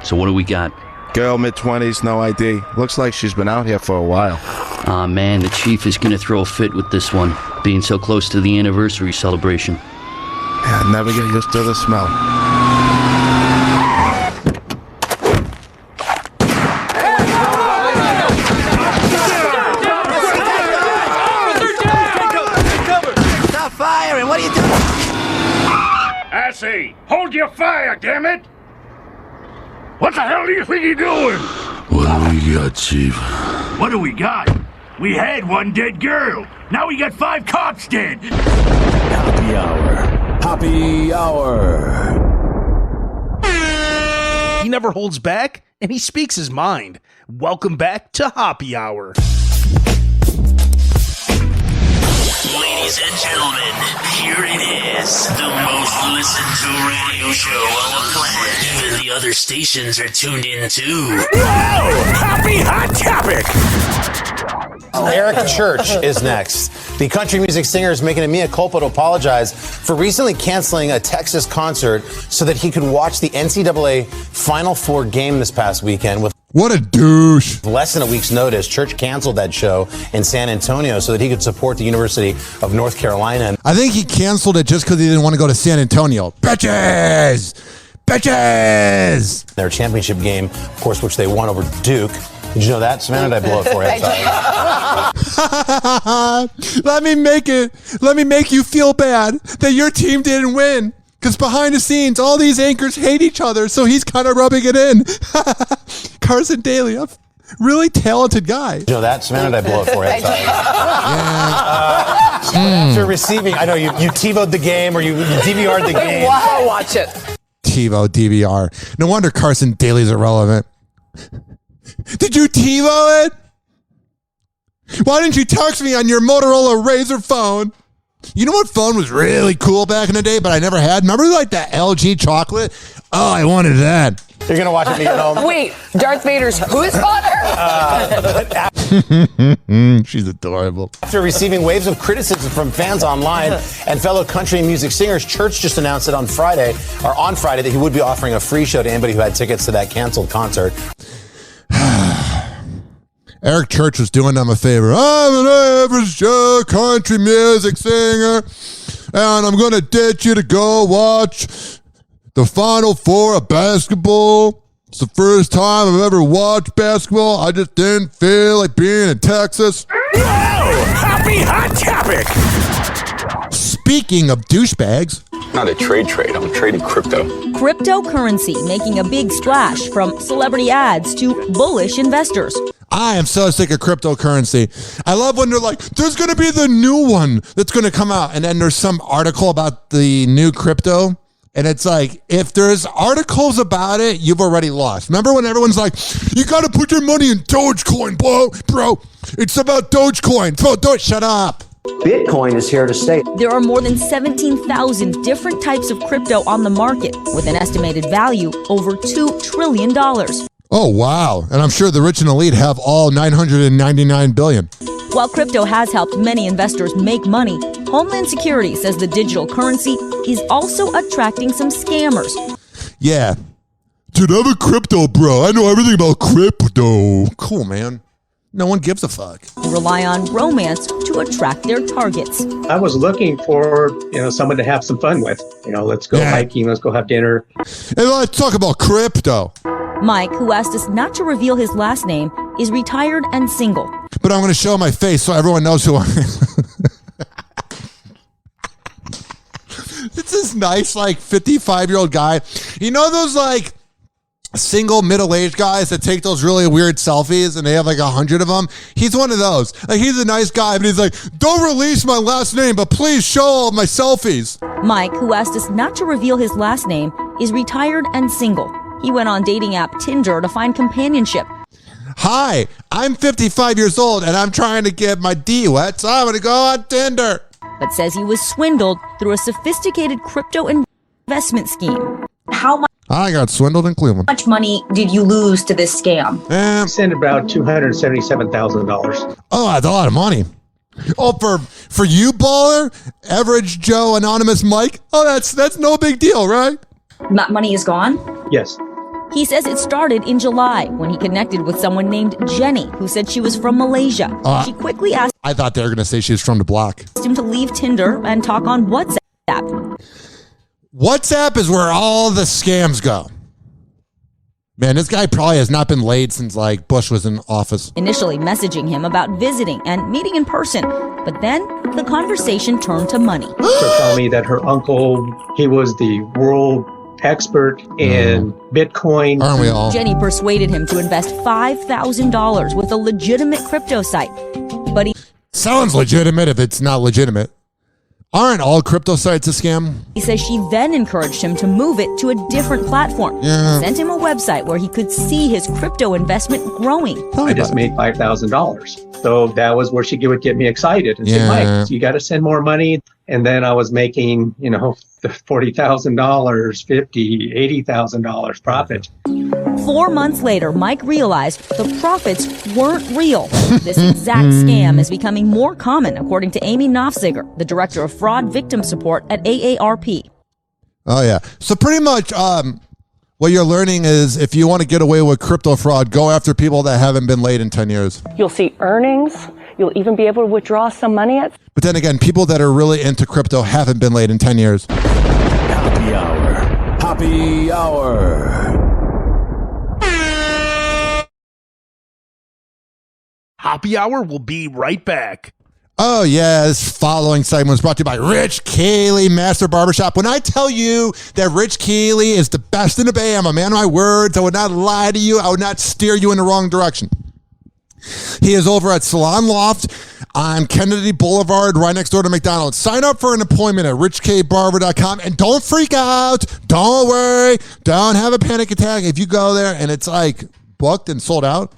So what do we got? Girl, mid-20s, no ID. Looks like she's been out here for a while. Aw, man, the chief is gonna throw a fit with this one, being so close to the anniversary celebration. Yeah, never get used to the smell. Stop firing! What are you doing? Assy, hold your fire, damn it! What the hell do you think you're doing? What do we got, Chief? What do we got? We had one dead girl. Now we got 5 cops dead. Happy Hour. Happy Hour. He never holds back, and he speaks his mind. Welcome back to Hoppe Hour. Ladies and gentlemen, here it is. The most listened to radio show on the planet. Even the other stations are tuned in too. Whoa! Happy Hot Topic! Eric Church is next. The country music singer is making a mea culpa to apologize for recently canceling a Texas concert so that he could watch the NCAA Final Four game this past weekend with what a douche. Less than a week's notice. Church canceled that show in San Antonio so that he could support the University of North Carolina. I think he canceled it just because he didn't want to go to San Antonio. Bitches! Bitches! Their championship game, of course, which they won over Duke. Did you know that, Savannah? Did I blow it for you? Let me make you feel bad that your team didn't win. Because behind the scenes, all these anchors hate each other, so he's kind of rubbing it in. Carson Daly, a really talented guy. Did you know that, Savannah? Did I blow it for you? After receiving, I know you TiVo'd the game or you DVR'd the game. Wow, watch it. TiVo, DVR. No wonder Carson Daly's irrelevant. Did you TiVo it? Why didn't you text me on your Motorola Razr phone? You know what phone was really cool back in the day, but I never had? Remember like that LG chocolate? Oh, I wanted that. You're going to watch it at home? Wait, Darth Vader's whose father? She's adorable. After receiving waves of criticism from fans online and fellow country music singers, Church just announced it on Friday that he would be offering a free show to anybody who had tickets to that canceled concert. Eric Church was doing them a favor. I'm an average country music singer, and I'm going to ditch you to go watch the Final Four of basketball. It's the first time I've ever watched basketball. I just didn't feel like being in Texas. Whoa! Happy Hot Topic! Speaking of douchebags. Not a trade. I'm trading crypto. Cryptocurrency making a big splash from celebrity ads to bullish investors. I am so sick of cryptocurrency. I love when they're like, there's going to be the new one that's going to come out. And then there's some article about the new crypto. And it's like, if there's articles about it, you've already lost. Remember when everyone's like, you got to put your money in Dogecoin, bro. It's about Dogecoin. Shut up. Bitcoin is here to stay. There are more than 17,000 different types of crypto on the market with an estimated value over $2 trillion. Oh, wow. And I'm sure the rich and elite have all 999 billion. While crypto has helped many investors make money, Homeland Security says the digital currency is also attracting some scammers. Yeah. Dude, I'm a crypto bro. I know everything about crypto. Cool, man. No one gives a fuck. They rely on romance to attract their targets. I was looking for, someone to have some fun with. Let's go hiking, let's go have dinner. And let's talk about crypto. Mike, who asked us not to reveal his last name, is retired and single. But I'm going to show my face so everyone knows who I am. It's this nice, like, 55-year-old guy. You know those, like, single middle-aged guys that take those really weird selfies and they have like 100 of them? He's one of those. Like, he's a nice guy, but he's like, don't release my last name, but please show all my selfies. Mike, who asked us not to reveal his last name, is retired and single. He went on dating app Tinder to find companionship. Hi, I'm 55 years old and I'm trying to get my D wet, so I'm going to go on Tinder. But says he was swindled through a sophisticated crypto investment scheme. How I got swindled in Cleveland. much money did you lose to this scam? Sent about $277,000. Oh, that's a lot of money. Oh, for you, baller, average Joe, anonymous Mike. Oh, that's no big deal, right? That money is gone? Yes. He says it started in July when he connected with someone named Jenny, who said she was from Malaysia. She quickly asked I thought they were going to say she was from the block. him to leave Tinder and talk on WhatsApp. WhatsApp is where all the scams go. Man, this guy probably has not been laid since, like, Bush was in office. Initially messaging him about visiting and meeting in person, but then the conversation turned to money. So tell me that her uncle, he was the world expert in Bitcoin. Aren't we all? Jenny persuaded him to invest $5,000 with a legitimate crypto site, but he Sounds legitimate if it's not legitimate. Aren't all crypto sites a scam? He says she then encouraged him to move it to a different platform. Yeah. Sent him a website where he could see his crypto investment growing. I just made $5,000. So that was where she would get me excited and say, Mike, you got to send more money. And then I was making, $40,000, $50,000, $80,000 profit. 4 months later, Mike realized the profits weren't real. This exact scam is becoming more common, according to Amy Knopfziger, the director of fraud victim support at AARP. Oh, yeah. So pretty much what you're learning is if you want to get away with crypto fraud, go after people that haven't been laid in 10 years. You'll see earnings. You'll even be able to withdraw some money. But then again, people that are really into crypto haven't been laid in 10 years. Happy Hour. Happy Hour. Happy Hour will be right back. Oh, yeah, this following segment was brought to you by Rich Keeley Master Barbershop. When I tell you that Rich Keeley is the best in the Bay, I'm a man of my words. I would not lie to you. I would not steer you in the wrong direction. He is over at Salon Loft on Kennedy Boulevard, right next door to McDonald's. Sign up for an appointment at richkbarber.com and don't freak out. Don't worry. Don't have a panic attack if you go there and it's like booked and sold out.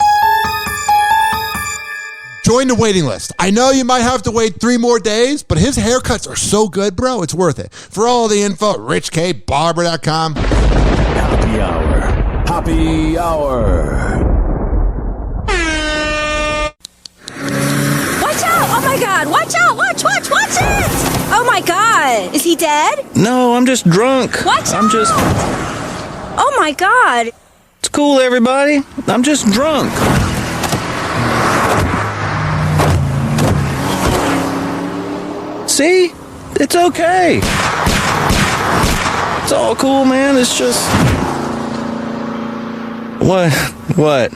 Join the waiting list. I know you might have to wait 3 more days, but his haircuts are so good, bro. It's worth it. For all the info, richkbarber.com. Happy Hour. Happy Hour. Watch out! Oh my God! Watch out! Watch it! Oh my God! Is he dead? No, I'm just drunk. Watch out! Oh my God! It's cool, everybody. I'm just drunk. See? It's okay. It's all cool, man. It's just... What? What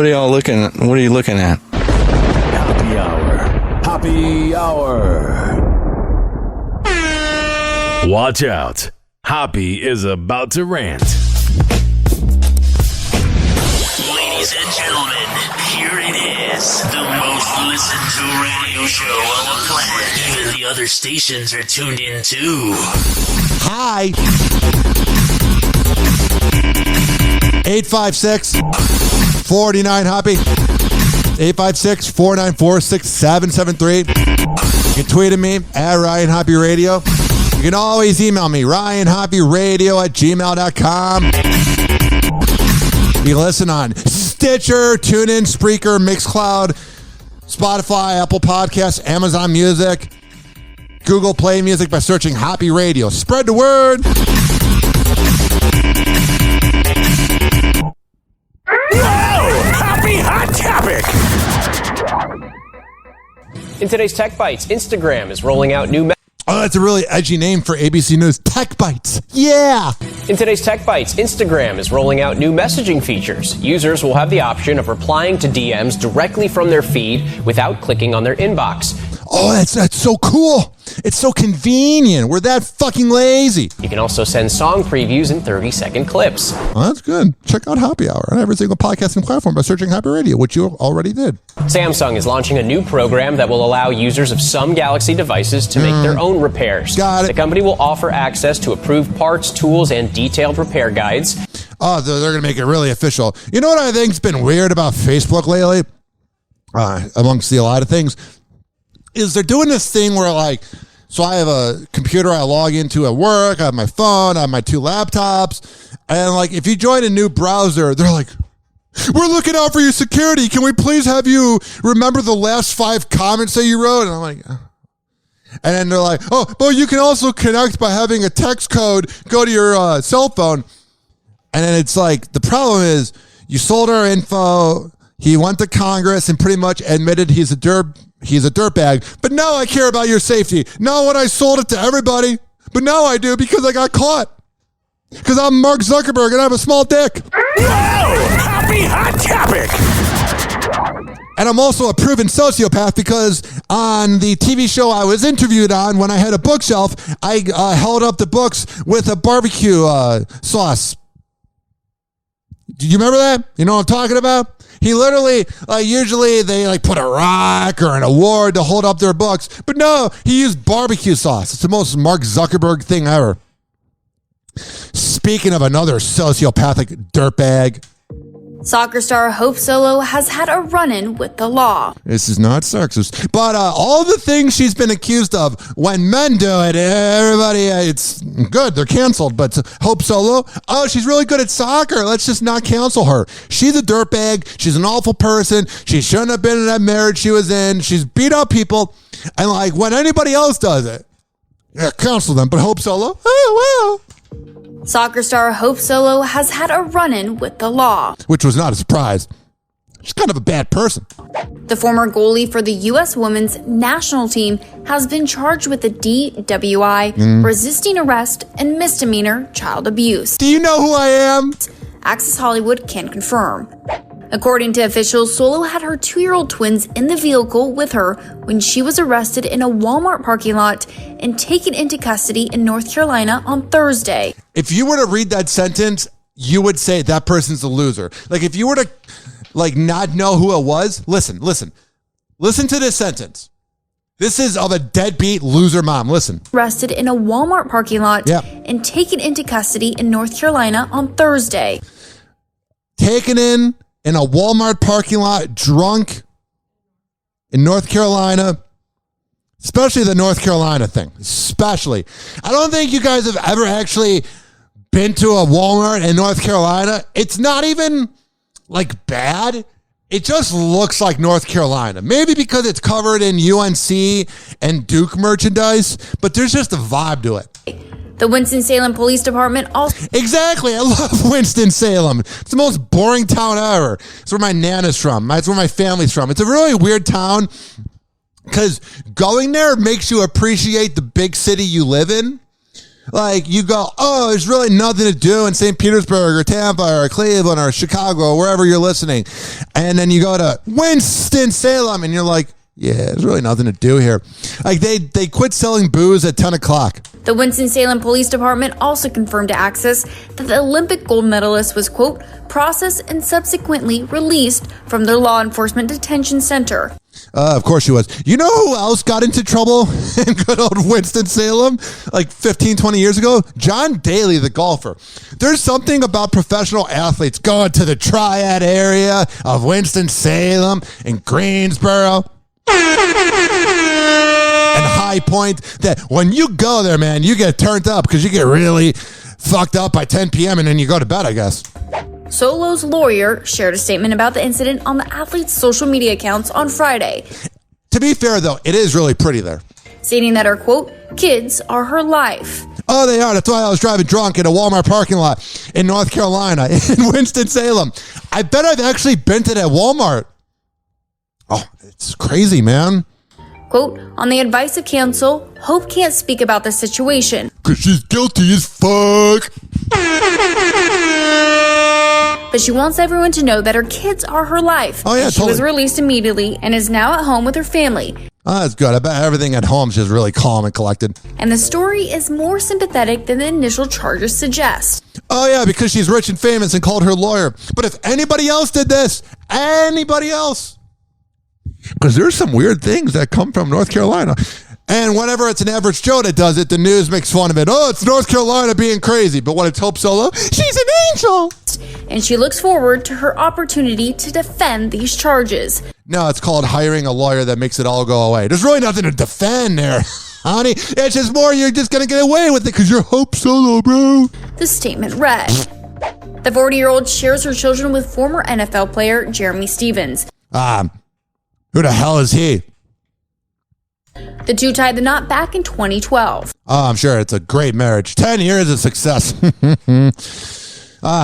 are y'all looking at? What are you looking at? Happy Hour. Happy Hour. Watch out. Hoppe is about to rant. Ladies and gentlemen, here it is. The most listened to radio show on the planet. Even the other stations are tuned in too. Hi. 856-49-HOPPE. 856-494-6773. You can tweet at me at Ryan Hoppe Radio. You can always email me, ryanhopperadio@gmail.com. You can listen on Stitcher, TuneIn, Spreaker, Mixcloud, Spotify, Apple Podcasts, Amazon Music, Google Play Music by searching Hoppe Radio. Spread the word. Whoa! Happy Hot Topic! In today's Tech Bites, Instagram is rolling out new... Oh, that's a really edgy name for ABC News. Tech Bites. Yeah. In today's Tech Bites, Instagram is rolling out new messaging features. Users will have the option of replying to DMs directly from their feed without clicking on their inbox. Oh, that's so cool. It's so convenient. We're that fucking lazy. You can also send song previews in 30-second clips. Oh, that's good. Check out Hoppe Hour on every single podcasting platform by searching Hoppe Radio, which you already did. Samsung is launching a new program that will allow users of some Galaxy devices to make their own repairs. Got it. The company will offer access to approved parts, tools, and detailed repair guides. Oh, they're going to make it really official. You know what I think's been weird about Facebook lately? Amongst a lot of things, is they're doing this thing where like, so I have a computer I log into at work, I have my phone, I have my 2 laptops, and like if you join a new browser, they're like, we're looking out for your security. Can we please have you remember the last 5 comments that you wrote? And I'm like, and then they're like, oh, well, you can also connect by having a text code go to your cell phone. And then it's like, the problem is you sold our info. He went to Congress and pretty much admitted he's a dirtbag. But now I care about your safety. Not when I sold it to everybody. But now I do because I got caught. Because I'm Mark Zuckerberg and I have a small dick. Whoa! Happy Hot Topic! And I'm also a proven sociopath because on the TV show I was interviewed on, when I had a bookshelf, I held up the books with a barbecue sauce. Do you remember that? You know what I'm talking about? He literally, usually they put a rock or an award to hold up their books. But no, he used barbecue sauce. It's the most Mark Zuckerberg thing ever. Speaking of another sociopathic dirtbag. Soccer star Hope Solo has had a run-in with the law. This is not sexist. But all the things she's been accused of, when men do it, everybody, it's good. They're canceled. But Hope Solo, oh, she's really good at soccer. Let's just not cancel her. She's a dirtbag. She's an awful person. She shouldn't have been in that marriage she was in. She's beat up people. And when anybody else does it, yeah, cancel them. But Hope Solo, oh, wow. Soccer star Hope Solo has had a run-in with the law. Which was not a surprise. She's kind of a bad person. The former goalie for the U.S. women's national team has been charged with a DWI, resisting arrest, and misdemeanor child abuse. Do you know who I am? Access Hollywood can confirm. According to officials, Solo had her 2-year-old twins in the vehicle with her when she was arrested in a Walmart parking lot and taken into custody in North Carolina on Thursday. If you were to read that sentence, you would say that person's a loser. If you were to not know who it was, listen to this sentence. This is of a deadbeat loser mom. Listen. Arrested in a Walmart parking lot and taken into custody in North Carolina on Thursday. Taken in a Walmart parking lot, drunk in North Carolina, especially the North Carolina thing, especially. I don't think you guys have ever actually been to a Walmart in North Carolina. It's not even bad. It just looks like North Carolina. Maybe because it's covered in UNC and Duke merchandise, but there's just a vibe to it. The Winston-Salem Police Department also... Exactly. I love Winston-Salem. It's the most boring town ever. It's where my Nana's from. It's where my family's from. It's a really weird town because going there makes you appreciate the big city you live in. You go, oh, there's really nothing to do in St. Petersburg or Tampa or Cleveland or Chicago or wherever you're listening. And then you go to Winston-Salem and you're like, yeah, there's really nothing to do here. They quit selling booze at 10 o'clock. The Winston-Salem Police Department also confirmed to Access that the Olympic gold medalist was, quote, processed and subsequently released from their law enforcement detention center. Of course she was. You know who else got into trouble in good old Winston-Salem 15, 20 years ago? John Daly, the golfer. There's something about professional athletes going to the triad area of Winston-Salem and Greensboro and High Point that when you go there, man, you get turned up because you get really fucked up by 10 p.m. and then you go to bed, I guess. Solo's lawyer shared a statement about the incident on the athlete's social media accounts on Friday. To be fair, though, it is really pretty there. Stating that her, quote, kids are her life. Oh, they are. That's why I was driving drunk in a Walmart parking lot in North Carolina, in Winston-Salem. I bet I've actually been to that Walmart. Oh, it's crazy, man. Quote, on the advice of counsel, Hope can't speak about the situation. Because she's guilty as fuck. But she wants everyone to know that her kids are her life. Oh, yeah, She was released immediately and is now at home with her family. Oh, that's good. I bet everything at home is really calm and collected. And the story is more sympathetic than the initial charges suggest. Oh, yeah, because she's rich and famous and called her lawyer. But if anybody else did this, anybody else, because there's some weird things that come from North Carolina. And whenever it's an average Joe that does it, the news makes fun of it. Oh, it's North Carolina being crazy. But when it's Hope Solo, she's an angel. And she looks forward to her opportunity to defend these charges. No, it's called hiring a lawyer that makes it all go away. There's really nothing to defend there, honey. It's just more you're just going to get away with it because you're Hope Solo, bro. The statement read, the 40-year-old shares her children with former NFL player Jeremy Stevens. Who the hell is he? The two tied the knot back in 2012. Oh, I'm sure it's a great marriage. 10 years of success.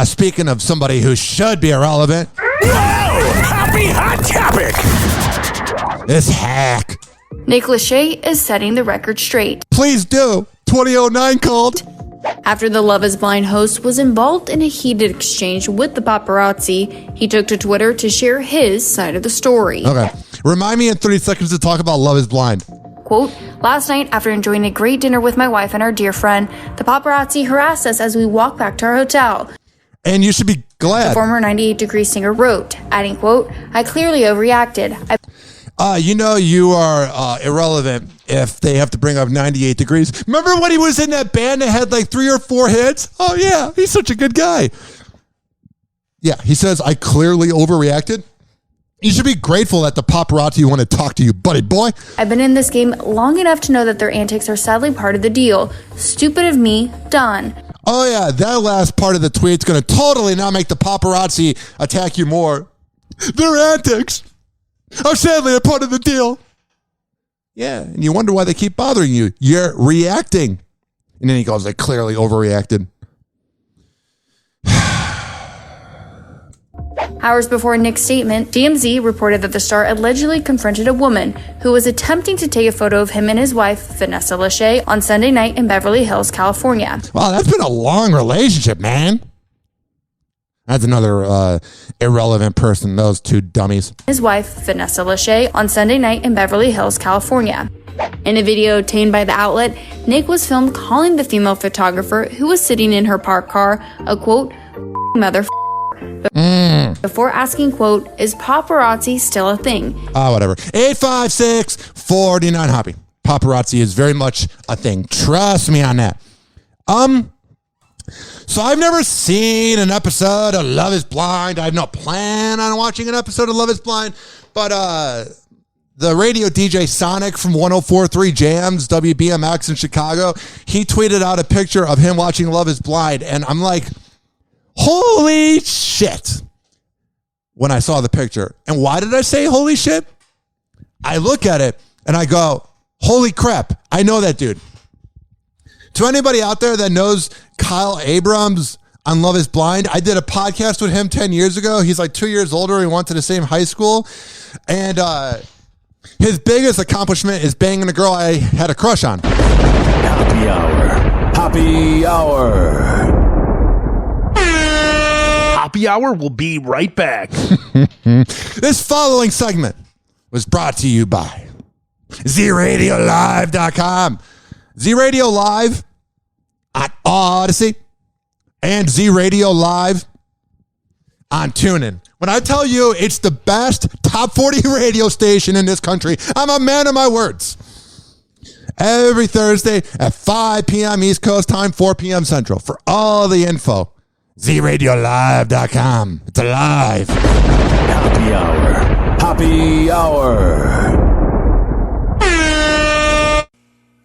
Speaking of somebody who should be irrelevant. Whoa! Happy Hot Topic! This hack. Nick Lachey is setting the record straight. Please do. 2009 called. After the Love is Blind host was involved in a heated exchange with the paparazzi, he took to Twitter to share his side of the story. Okay. Remind me in 30 seconds to talk about Love is Blind. Quote, last night, after enjoying a great dinner with my wife and our dear friend, the paparazzi harassed us as we walked back to our hotel. And you should be glad. The former 98 Degree singer wrote, adding, quote, I clearly overreacted. You are irrelevant if they have to bring up 98 Degrees. Remember when he was in that band that had like 3 or 4 hits? Oh, yeah. He's such a good guy. Yeah, he says, I clearly overreacted. You should be grateful that the paparazzi want to talk to you, buddy boy. I've been in this game long enough to know that their antics are sadly part of the deal. Stupid of me, done. Oh, yeah, that last part of the tweet's going to totally not make the paparazzi attack you more. Their antics are sadly a part of the deal. Yeah, and you wonder why they keep bothering you. You're reacting. And then he goes, they clearly overreacted. Hours before Nick's statement, TMZ reported that the star allegedly confronted a woman who was attempting to take a photo of him and his wife, Vanessa Lachey, on Sunday night in Beverly Hills, California. Wow, that's been a long relationship, man. That's another irrelevant person, those two dummies. His wife, Vanessa Lachey, on Sunday night in Beverly Hills, California. In a video obtained by the outlet, Nick was filmed calling the female photographer who was sitting in her parked car a, quote, mother before asking, quote, is paparazzi still a thing? Whatever. 856-49 Hoppe. Paparazzi is very much a thing. Trust me on that. So I've never seen an episode of Love is Blind. I have no plan on watching an episode of Love is Blind. But the radio DJ Sonic from 104.3 Jams, WBMX in Chicago, he tweeted out a picture of him watching Love is Blind. And I'm like, holy shit, when I saw the picture. And why did I say holy shit? I look at it and I go, holy crap, I know that dude. To anybody out there that knows Kyle Abrams on Love is Blind, I did a podcast with him 10 years ago. He's like 2 years older. We went to the same high school. And his biggest accomplishment is banging a girl I had a crush on. Happy Hour. Happy Hour. Hoppe Hour will be right back. This following segment was brought to you by ZRadioLive.com. Z-Radio Live on Odyssey and Z-Radio Live on TuneIn. When I tell you it's the best top 40 radio station in this country, I'm a man of my words. Every Thursday at 5 p.m. East Coast time, 4 p.m. Central. For all the info, ZRadioLive.com. It's alive. Happy Hour. Happy Hour.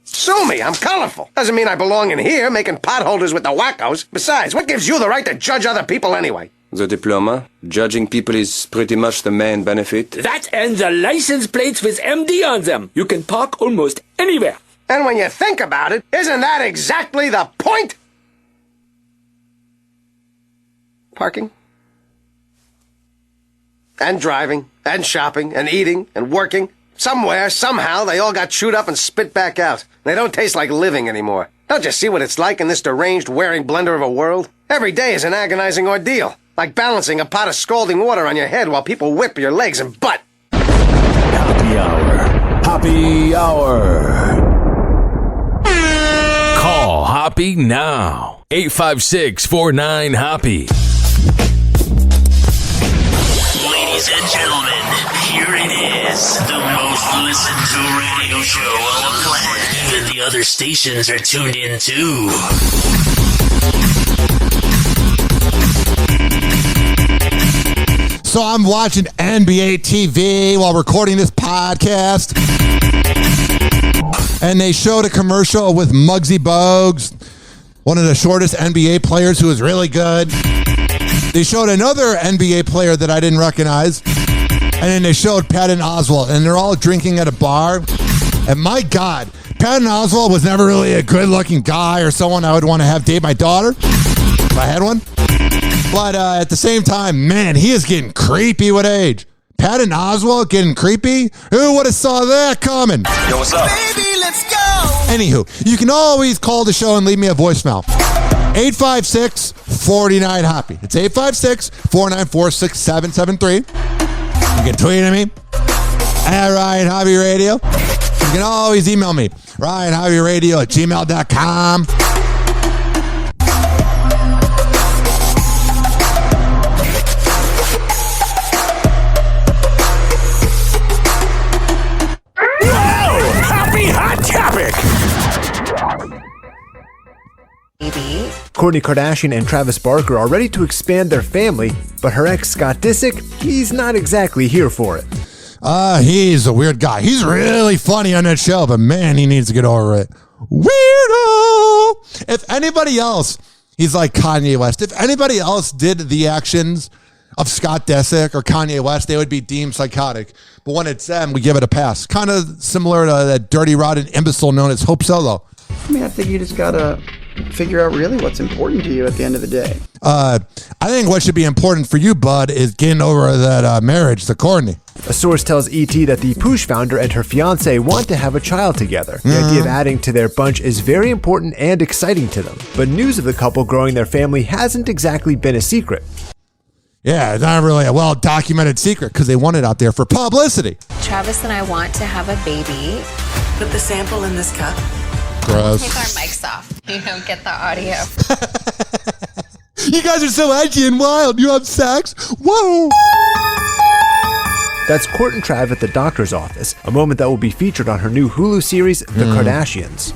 Sue me, I'm colorful. Doesn't mean I belong in here making potholders with the wackos. Besides, what gives you the right to judge other people anyway? The diploma. Judging people is pretty much the main benefit. That and the license plates with MD on them. You can park almost anywhere. And when you think about it, isn't that exactly the point? Parking. And driving, and shopping, and eating, and working. Somewhere, somehow, they all got chewed up and spit back out. They don't taste like living anymore. Don't you see what it's like in this deranged, wearing blender of a world? Every day is an agonizing ordeal. Like balancing a pot of scalding water on your head while people whip your legs and butt. Hoppe Hour. Hoppe Hour. Call Hoppe now. 856-49-HOPPE. Ladies and gentlemen, here it is. The most listened to radio show on the planet. Even the other stations are tuned in too. So I'm watching NBA TV while recording this podcast. And they showed a commercial with Muggsy Bogues, one of the shortest NBA players who was really good. They showed another NBA player that I didn't recognize. And then they showed Patton Oswalt, and they're all drinking at a bar. And my God, Patton Oswalt was never really a good-looking guy or someone I would want to have date my daughter if I had one. But at the same time, man, he is getting creepy with age. Patton Oswalt getting creepy? Who would have saw that coming? Yo, what's up? Baby, let's go! Anywho, you can always call the show and leave me a voicemail. 856-49-HOPPE. It's 856-494-6773. You can tweet at me at Ryan Hoppe Radio. You can always email me, ryanhopperadio@gmail.com. Kourtney Kardashian and Travis Barker are ready to expand their family, but her ex Scott Disick, he's not exactly here for it. He's a weird guy. He's really funny on that show, but man, he needs to get over it. Weirdo! If anybody else, he's like Kanye West. If anybody else did the actions of Scott Disick or Kanye West, they would be deemed psychotic. But when it's them, we give it a pass. Kind of similar to that dirty, rotten imbecile known as Hope Solo. I mean, I think you just gotta figure out really what's important to you at the end of the day. I think what should be important for you, bud, is getting over that marriage to Kourtney. A source tells ET that the Poosh founder and her fiance want to have a child together. The idea of adding to their bunch is very important and exciting to them. But news of the couple growing their family hasn't exactly been a secret. Yeah, it's not really a well-documented secret because they want it out there for publicity. Travis and I want to have a baby. Put the sample in this cup. Gross. Take our mics off. You don't get the audio. You guys are so edgy and wild. You have sex? Whoa! That's Court and Trav at the doctor's office, a moment that will be featured on her new Hulu series, The Kardashians.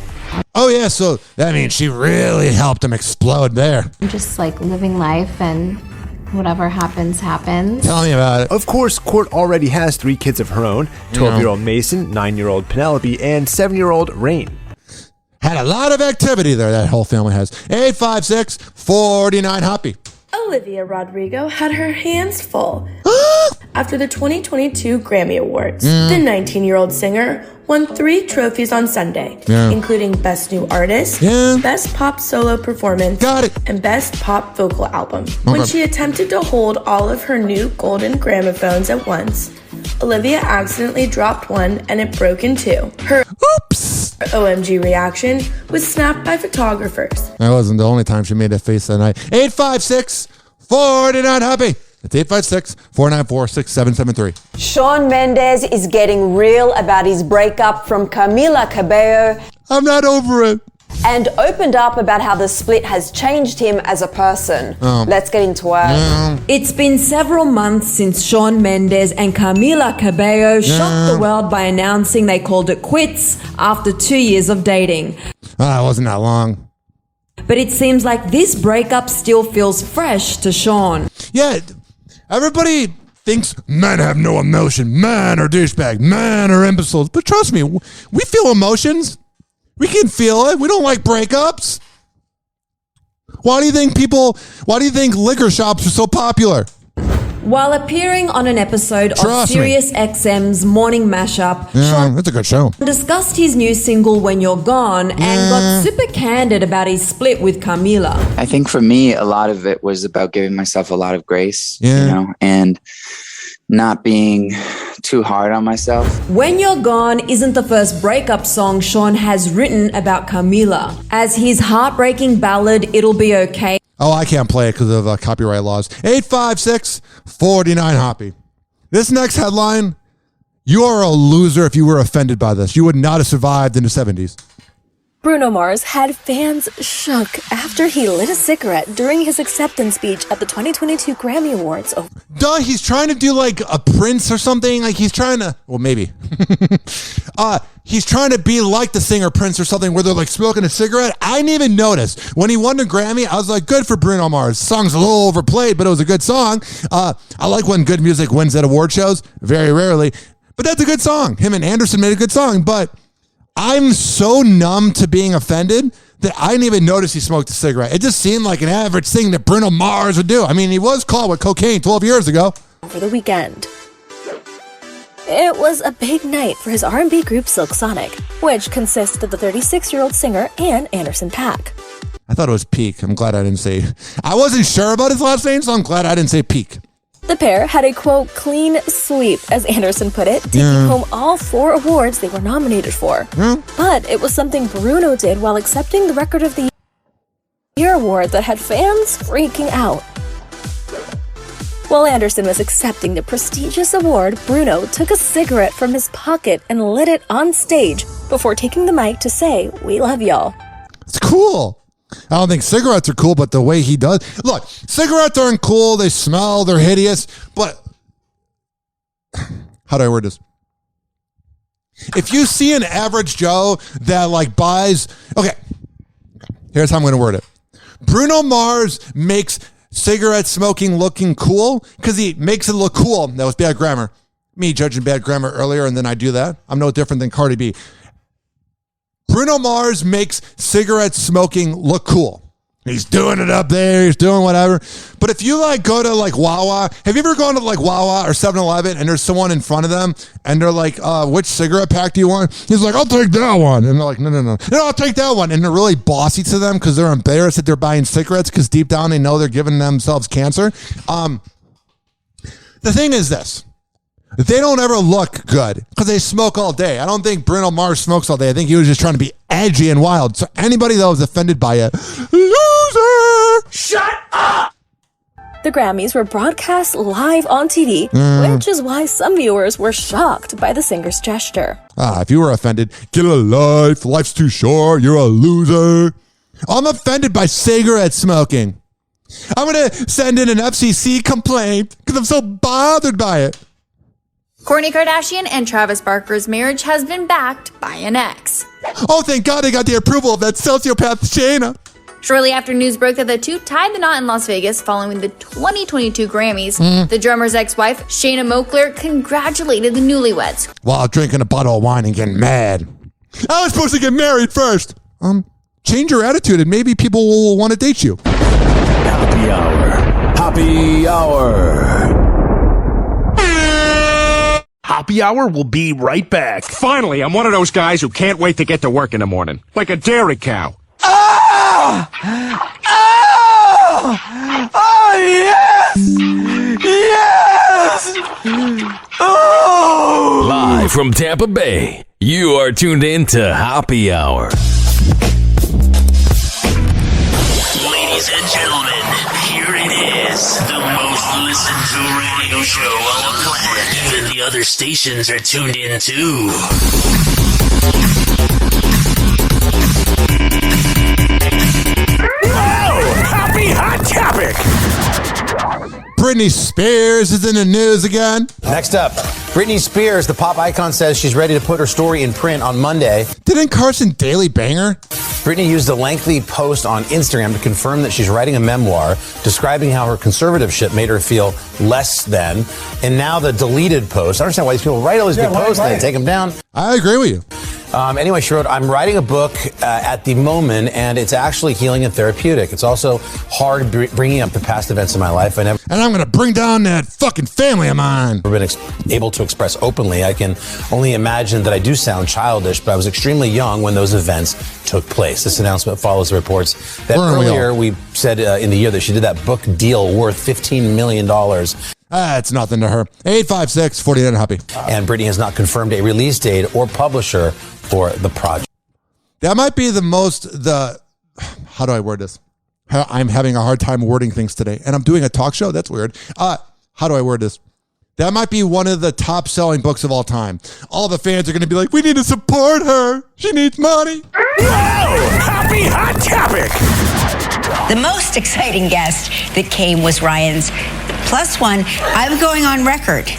Oh, yeah, so that means she really helped him explode there. I'm just like living life and whatever happens, happens. Tell me about it. Of course, Court already has 3 kids of her own, 12-year-old Mason, 9-year-old Penelope, and 7-year-old Rain. Had a lot of activity there, that whole family has. 856-49-HOPPE. Olivia Rodrigo had her hands full. After the 2022 Grammy Awards, the 19-year-old singer won 3 trophies on Sunday, including Best New Artist, Best Pop Solo Performance, and Best Pop Vocal Album. When she attempted to hold all of her new golden gramophones at once, Olivia accidentally dropped one and it broke in 2. Her OMG reaction was snapped by photographers. That wasn't the only time she made that face that night. 856-49-HOPPE. It's 856-494-6773. Shawn Mendes is getting real about his breakup from Camila Cabello. I'm not over it. And opened up about how the split has changed him as a person. Let's get into it. It's been several months since Shawn Mendes and Camila Cabello shocked the world by announcing they called it quits after 2 years of dating. It wasn't that long. But it seems like this breakup still feels fresh to Shawn. Yeah, everybody thinks men have no emotion. Men are douchebags. Men are imbeciles. But trust me, we feel emotions. We can feel it. We don't like breakups. Why do you think liquor shops are so popular? While appearing on an episode of Sirius XM's Morning Mashup, Shawn that's a good show. Discussed his new single When You're Gone and got super candid about his split with Camila. I think for me, a lot of it was about giving myself a lot of grace, you know, and not being too hard on myself. When You're Gone isn't the first breakup song Shawn has written about Camila. As his heartbreaking ballad, It'll Be Okay. Oh, I can't play it because of copyright laws. 856-49-HOPPE. This next headline, you are a loser if you were offended by this. You would not have survived in the 70s. Bruno Mars had fans shook after he lit a cigarette during his acceptance speech at the 2022 Grammy Awards. Duh, he's trying to do like a Prince or something. Like he's trying to, well, maybe. He's trying to be like the singer Prince or something where they're like smoking a cigarette. I didn't even notice. When he won the Grammy, I was like, good for Bruno Mars. The song's a little overplayed, but it was a good song. I like when good music wins at award shows. Very rarely. But that's a good song. Him and Anderson made a good song, but I'm so numb to being offended that I didn't even notice he smoked a cigarette. It just seemed like an average thing that Bruno Mars would do. I mean, he was caught with cocaine 12 years ago. Over the weekend. It was a big night for his R&B group Silk Sonic, which consisted of the 36-year-old singer and Anderson .Paak. I thought it was Peak. I'm glad I didn't say. I wasn't sure about his last name, so I'm glad I didn't say Peak. The pair had a, quote, clean sweep, as Anderson put it, taking home all 4 awards they were nominated for. But it was something Bruno did while accepting the Record of the Year award that had fans freaking out. While Anderson was accepting the prestigious award, Bruno took a cigarette from his pocket and lit it on stage before taking the mic to say, "We love y'all." It's cool. I don't think cigarettes are cool, but the way he does. Look, cigarettes aren't cool. They smell. They're hideous. But how do I word this? If you see an average Joe that like buys, okay, here's how I'm going to word it. Bruno Mars makes cigarette smoking looking cool because he makes it look cool. That was bad grammar. Me judging bad grammar earlier, and then I do that. I'm no different than Cardi B. Bruno Mars makes cigarette smoking look cool. He's doing it up there. He's doing whatever. But if you like go to like Wawa, have you ever gone to like Wawa or 7-Eleven and there's someone in front of them and they're like, which cigarette pack do you want? He's like, I'll take that one. And they're like, no, I'll take that one. And they're really bossy to them because they're embarrassed that they're buying cigarettes because deep down they know they're giving themselves cancer. The thing is this. They don't ever look good because they smoke all day. I don't think Bruno Mars smokes all day. I think he was just trying to be edgy and wild. So anybody that was offended by it, loser! Shut up! The Grammys were broadcast live on TV, which is why some viewers were shocked by the singer's gesture. If you were offended, get a life. Life's too short. You're a loser. I'm offended by cigarette smoking. I'm going to send in an FCC complaint because I'm so bothered by it. Kourtney Kardashian and Travis Barker's marriage has been backed by an ex. Oh, thank God I got the approval of that sociopath Shayna. Shortly after news broke that the two tied the knot in Las Vegas following the 2022 Grammys, the drummer's ex-wife, Shayna Moakler, congratulated the newlyweds. While drinking a bottle of wine and getting mad. I was supposed to get married first. Change your attitude and maybe people will want to date you. Hoppe Hour. Hoppe Hour. Hoppe Hour will be right back. Finally, I'm one of those guys who can't wait to get to work in the morning. Like a dairy cow. Oh! Oh! Oh, yes! Yes! Oh! Live from Tampa Bay, you are tuned in to Hoppe Hour. Ladies and gentlemen, here it is. The most listened to radio show on the planet. Even the other stations are tuned in too. Happy Hot Topic! Britney Spears is in the news again. Next up, Britney Spears, the pop icon, says she's ready to put her story in print on Monday. Didn't Carson Daly bang her? Britney used a lengthy post on Instagram to confirm that she's writing a memoir describing how her conservativeship made her feel less than. And now the deleted post. I understand why these people write all these big posts and then take them down. I agree with you. Anyway, she wrote, I'm writing a book at the moment, and it's actually healing and therapeutic. It's also hard bringing up the past events in my life. And I'm going to bring down that fucking family of mine. I've been able to express openly. I can only imagine that I do sound childish, but I was extremely young when those events took place. This announcement follows the reports that earlier we said in the year that she did that book deal worth $15 million. It's nothing to her. 856-49 Hoppe. And Britney has not confirmed a release date or publisher for the project. That might be how do I word this? I'm having a hard time wording things today. And I'm doing a talk show? That's weird. How do I word this? That might be one of the top selling books of all time. All the fans are going to be like, we need to support her. She needs money. Whoa! Happy hot topic! The most exciting guest that came was Ryan's +1. I'm going on record.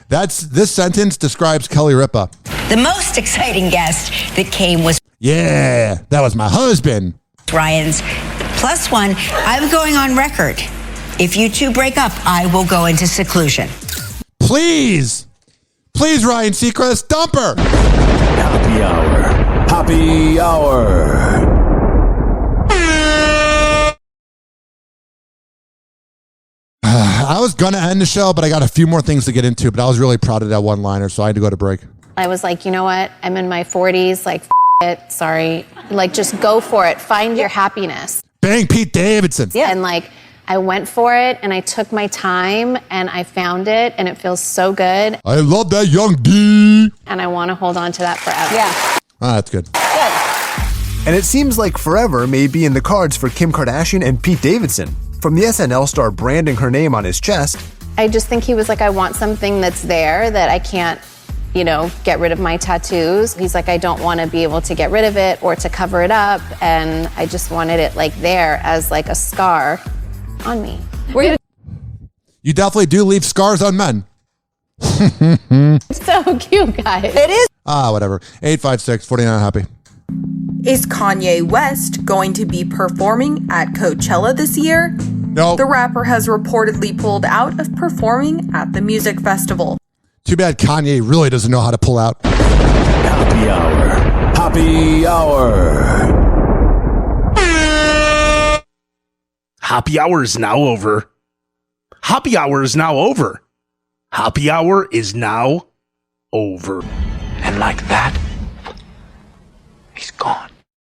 This sentence describes Kelly Ripa. The most exciting guest that came was... Yeah, that was my husband. Ryan's +1. I'm going on record. If you two break up, I will go into seclusion. Please, Ryan Seacrest, dump her. Happy Hour. Happy Hour. I was going to end the show, but I got a few more things to get into, but I was really proud of that one-liner, so I had to go to break. I was like, you know what? I'm in my 40s. Like, it. Sorry. Like, just go for it. Find your happiness. Bang Pete Davidson. Yeah. And like, I went for it and I took my time and I found it and it feels so good. I love that young D. And I want to hold on to that forever. Yeah. That's good. And it seems like forever may be in the cards for Kim Kardashian and Pete Davidson. From the SNL star branding her name on his chest. I just think he was like, I want something that's there that I can't, get rid of my tattoos. He's like, I don't want to be able to get rid of it or to cover it up. And I just wanted it like there as like a scar on me. You definitely do leave scars on men. So cute, guys. It is. Whatever. 856-49 Hoppe. Is Kanye West going to be performing at Coachella this year? No. The rapper has reportedly pulled out of performing at the music festival. Too bad Kanye really doesn't know how to pull out. Happy Hour. Happy Hour. Happy Hour is now over. Happy Hour is now over. Happy Hour is now over. And like that, he's gone.